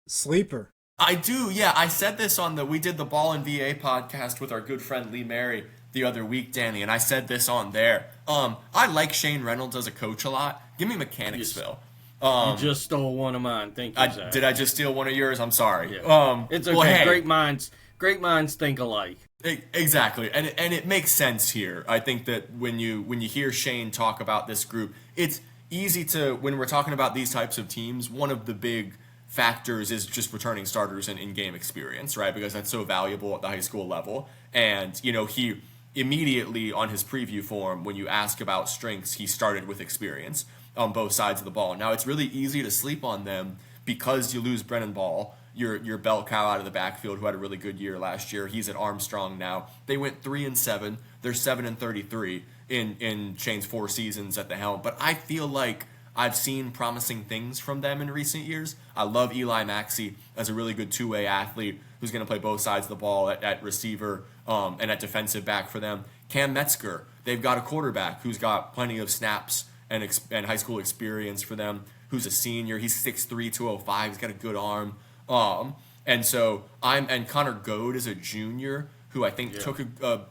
sleeper. I do, yeah. I said this we did the Ball and VA podcast with our good friend Lee Mary the other week, Danny, and I said this on there. I like Shane Reynolds as a coach a lot. Give me Mechanicsville. You just stole one of mine. Thank you, Zach. Did I just steal one of yours? I'm sorry. Yeah. It's okay. Well, hey, great minds think alike. Exactly, and it makes sense here. I think that when you hear Shane talk about this group, it's easy to, when we're talking about these types of teams, one of the big factors is just returning starters and in-game experience, right? Because that's so valuable at the high school level. And, he immediately on his preview form, when you ask about strengths, he started with experience on both sides of the ball. Now, it's really easy to sleep on them because you lose Brennan Ball, your bell cow out of the backfield, who had a really good year last year. He's at Armstrong now. They went 3-7. They're 7-33 in Shane's 4 seasons at the helm. But I feel like I've seen promising things from them in recent years. I love Eli Maxey as a really good two-way athlete who's going to play both sides of the ball at receiver and at defensive back for them. Cam Metzger, they've got a quarterback who's got plenty of snaps and high school experience for them, who's a senior. He's 6'3", 205. He's got a good arm. And Connor Goad is a junior who I think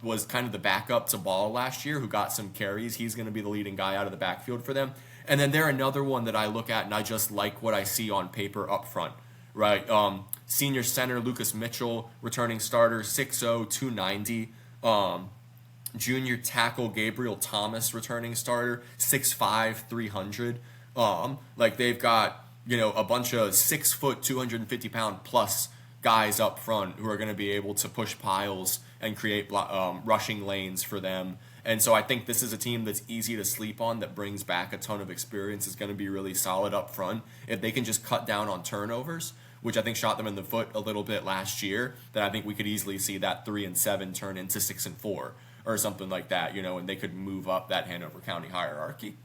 was kind of the backup to Ball last year, who got some carries. He's going to be the leading guy out of the backfield for them. And then they're another one that I look at and I just like what I see on paper up front, right? Senior center Lucas Mitchell, returning starter, 6'0", 290. Junior tackle Gabriel Thomas, returning starter, 6'5", 300. They've got, a bunch of 6 foot, 250 pound plus guys up front who are going to be able to push piles and create rushing lanes for them. And so I think this is a team that's easy to sleep on, that brings back a ton of experience, is going to be really solid up front. If they can just cut down on turnovers, which I think shot them in the foot a little bit last year, then I think we could easily see that 3-7 turn into 6-4 or something like that, and they could move up that Hanover County hierarchy.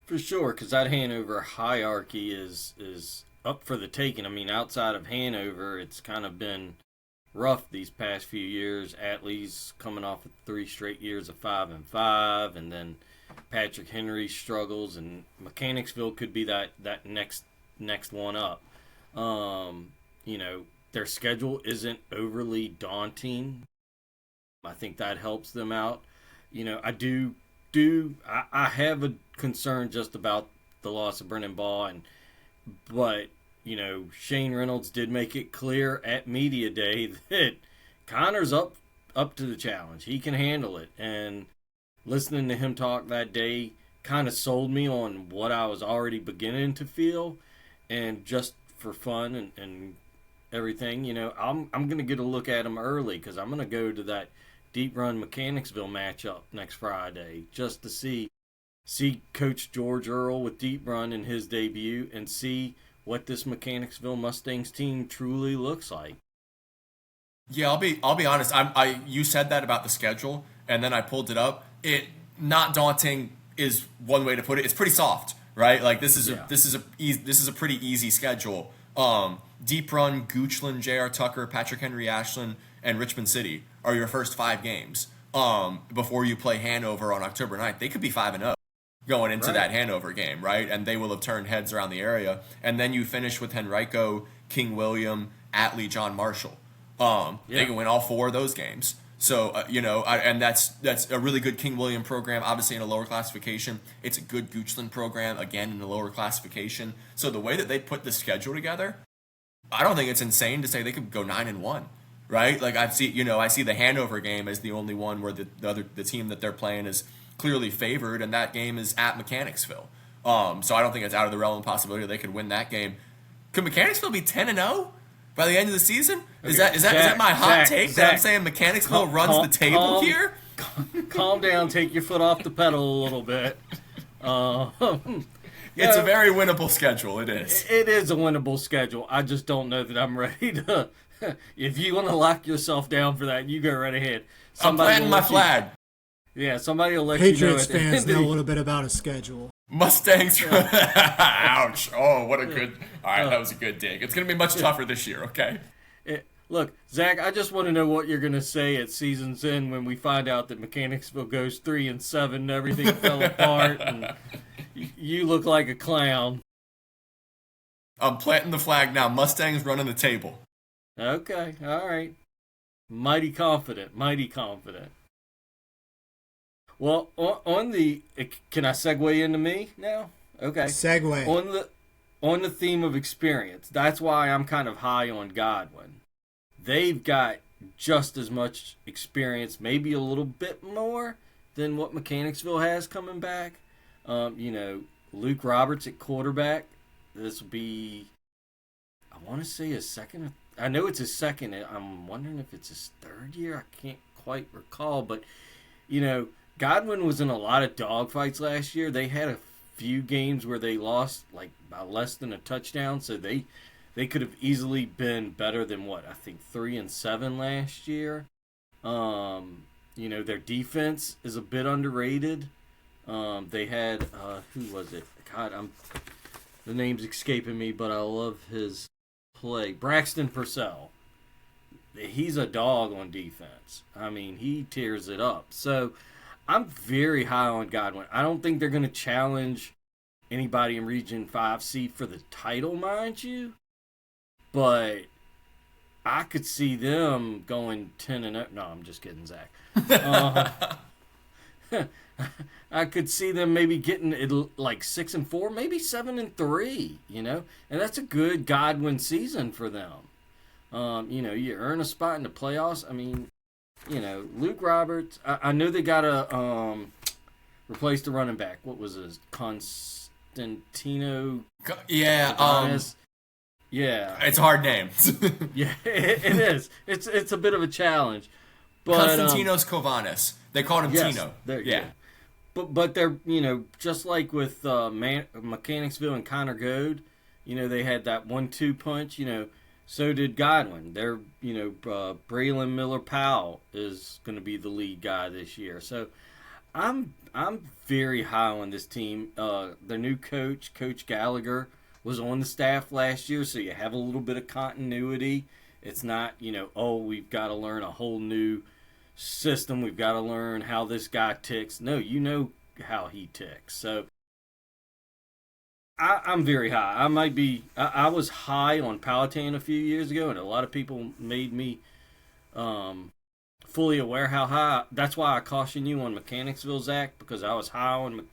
For sure, because that Hanover hierarchy is up for the taking. I mean, outside of Hanover, it's kind of been rough these past few years. Atlee's coming off of 3 straight years of 5-5, and then Patrick Henry struggles, and Mechanicsville could be that next one up. Their schedule isn't overly daunting. I think that helps them out. I have a concern just about the loss of Brennan Ball, but Shane Reynolds did make it clear at media day that Connor's up to the challenge. He can handle it, and listening to him talk that day kind of sold me on what I was already beginning to feel. And just for fun and everything, I'm going to get a look at him early, because I'm going to go to that Deep Run Mechanicsville matchup next Friday just to see Coach George Earl with Deep Run in his debut and see what this Mechanicsville Mustangs team truly looks like. Yeah, I'll be honest. You said that about the schedule, and then I pulled it up. It not daunting is one way to put it. It's pretty soft, right? Like this is a pretty easy schedule. Deep Run, Goochland, J.R. Tucker, Patrick Henry Ashland, and Richmond City are your first 5 games before you play Hanover on October 9th. They could be 5-0 going into that Hanover game, right? And they will have turned heads around the area. And then you finish with Henrico, King William, Atlee, John Marshall. They can win all 4 of those games. So, and that's a really good King William program, obviously in a lower classification. It's a good Goochland program, again, in a lower classification. So the way that they put the schedule together, I don't think it's insane to say they could go 9-1, right? Like I see the Hanover game as the only one where the team that they're playing is clearly favored, and that game is at Mechanicsville. So I don't think it's out of the realm of possibility they could win that game. Could Mechanicsville be 10-0? By the end of the season? Is that my hot take that I'm saying Mechanicsville runs the table here? Calm down, take your foot off the pedal a little bit. It's a very winnable schedule, it is. It is a winnable schedule. I just don't know that I'm ready to... If you want to lock yourself down for that, you go right ahead. I'm planting my flag. Yeah, somebody will let Patriots you know. fans know a little bit about a schedule. Mustangs. Ouch. Oh, what a good... All right, that was a good dig. It's going to be much tougher this year, okay? Look, Zach, I just want to know what you're going to say at season's end when we find out that Mechanicsville goes 3-7 and everything fell apart and you look like a clown. I'm planting the flag now. Mustangs running the table. Okay, all right. Mighty confident, mighty confident. Well, on the... Can I segue into me now? Okay. Segue. On the theme of experience, that's why I'm kind of high on Godwin. They've got just as much experience, maybe a little bit more than what Mechanicsville has coming back. Luke Roberts at quarterback. This will be, I want to say his second. I know it's his second. I'm wondering if it's his third year. I can't quite recall, but Godwin was in a lot of dogfights last year. They had a few games where they lost like by less than a touchdown, so they could have easily been better than what I think 3-7 last year. Their defense is a bit underrated. They had who was it? God, the name's escaping me, but I love his play. Braxton Purcell. He's a dog on defense. I mean, he tears it up. So I'm very high on Godwin. I don't think they're going to challenge anybody in Region 5C for the title, mind you. But I could see them going 10-0. No, I'm just kidding, Zach. I could see them maybe getting it like 6-4, maybe 7-3. And that's a good Godwin season for them. You earn a spot in the playoffs. I mean, Luke Roberts. I know they got to replace the running back. What was his? Constantino. Yeah. Yeah. It's a hard name. Yeah, it is. It's a bit of a challenge. But, Konstantinos Kovanes. They called him Tino. Yeah. But they're, just like with Mechanicsville and Connor Goad, they had that 1-2 punch, so did Godwin. They're, Braylon Miller-Powell is going to be the lead guy this year. So I'm very high on this team. Their new coach, Coach Gallagher, was on the staff last year, so you have a little bit of continuity. It's not, we've got to learn a whole new system. We've got to learn how this guy ticks. No, you know how he ticks. So I'm very high. I was high on Powhatan a few years ago, and a lot of people made me fully aware how high. That's why I caution you on Mechanicsville, Zach, because I was high on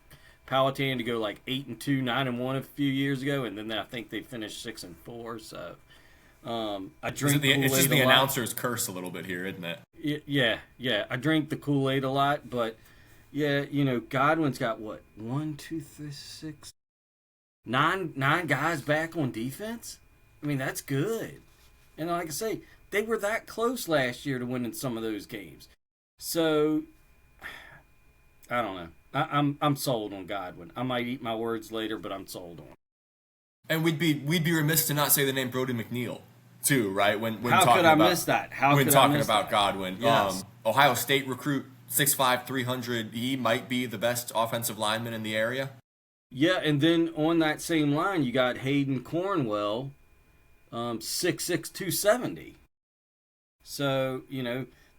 Powhatan to go like 8-2, 9-1 a few years ago, and then I think they finished 6-4. So I drink Kool-Aid it's just the a lot. announcer's curse a little bit here, isn't it? Yeah. I drink the Kool-Aid a lot, but yeah, Godwin's got what 1, 2, 3, 6, 9 guys back on defense. I mean, that's good. And like I say, they were that close last year to winning some of those games. So I don't know. I'm sold on Godwin. I might eat my words later, but I'm sold on. And we'd be remiss to not say the name Brody McNeil too, right? When how talking could I about, miss that? When talking about Godwin, yes. Ohio State recruit, 6'5", 300. He might be the best offensive lineman in the area. Yeah, and then on that same line, you got Hayden Cornwell, 6'6", 270. So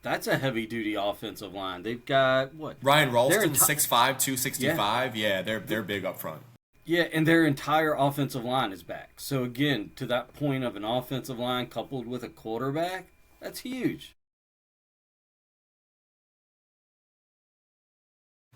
that's a heavy-duty offensive line. They've got, what? Ryan Ralston, 6'5", 265. Yeah, they're big up front. Yeah, and their entire offensive line is back. So, again, to that point of an offensive line coupled with a quarterback, that's huge.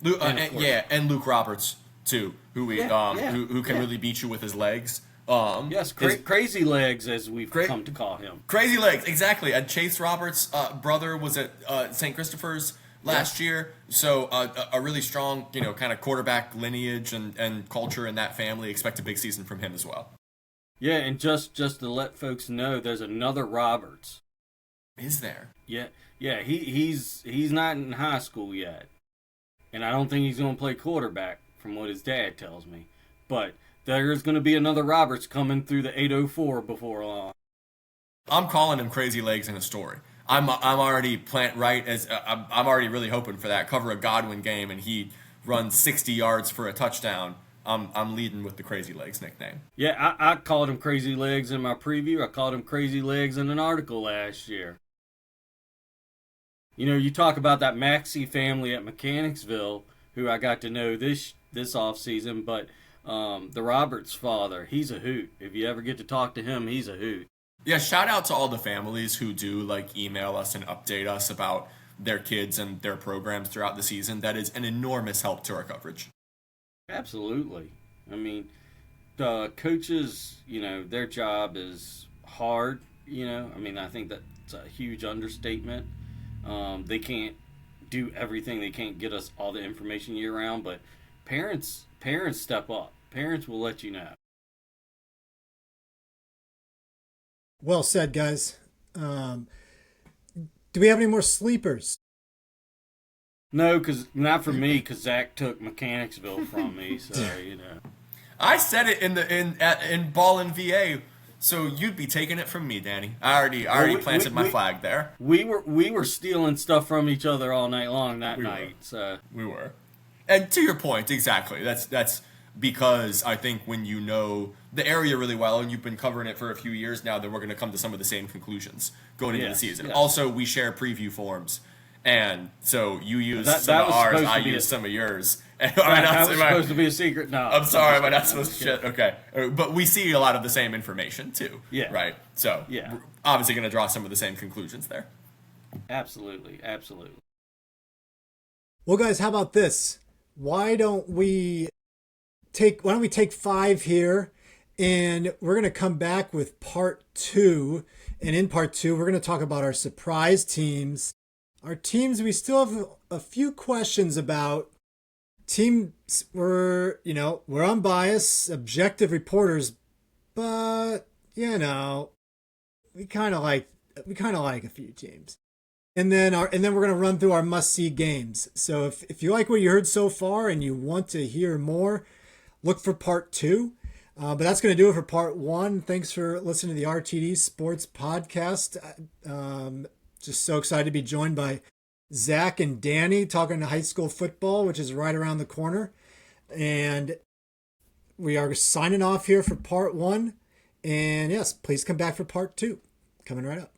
And Luke Roberts too, who who can really beat you with his legs. Yes, crazy legs, as we've come to call him. Crazy legs, exactly. And Chase Roberts' brother was at St. Christopher's last year, so a really strong, kind of quarterback lineage and culture in that family. Expect a big season from him as well. Yeah, and just to let folks know, there's another Roberts. Is there? Yeah. He's not in high school yet, and I don't think he's going to play quarterback, from what his dad tells me. But there's going to be another Roberts coming through the 804 before long. I'm calling him Crazy Legs in a story. I'm already I'm already really hoping for that. Cover a Godwin game and he runs 60 yards for a touchdown. I'm leading with the Crazy Legs nickname. Yeah, I called him Crazy Legs in my preview. I called him Crazy Legs in an article last year. You talk about that Maxey family at Mechanicsville, who I got to know this offseason, but the Roberts father, he's a hoot. If you ever get to talk to him, he's a hoot. Yeah, shout out to all the families who do email us and update us about their kids and their programs throughout the season. That is an enormous help to our coverage. Absolutely. I mean, coaches, their job is hard, I think that's a huge understatement. They can't do everything. They can't get us all the information year round, but parents step up. Parents will let you know. Well said, guys. Do we have any more sleepers? No, not for me, because Zach took Mechanicsville from me. So I said it in Ball and VA, so you'd be taking it from me, Danny. I already planted my flag there. We were stealing stuff from each other all night long that night. So we were, and to your point, exactly. That's because I think when you know the area really well and you've been covering it for a few years now, then we're going to come to some of the same conclusions going into the season. Yes. Also, we share preview forms. And so you use some of ours, I use some of yours. That was supposed to be a secret. No, I'm sorry, am I not supposed to shit? Okay. But we see a lot of the same information too. Yeah. Right? So we're obviously going to draw some of the same conclusions there. Absolutely. Well, guys, how about this? Why don't we take 5 here, and we're going to come back with part 2. And in part 2, we're going to talk about our surprise teams. Our teams, we still have a few questions about. Teams we're unbiased, objective reporters, but we kind of like a few teams. And then we're going to run through our must-see games. So if you like what you heard so far and you want to hear more, look for part 2. But that's going to do it for part 1. Thanks for listening to the RTD Sports Podcast. Just so excited to be joined by Zach and Danny talking high school football, which is right around the corner. And we are signing off here for part 1. And yes, please come back for part 2. Coming right up.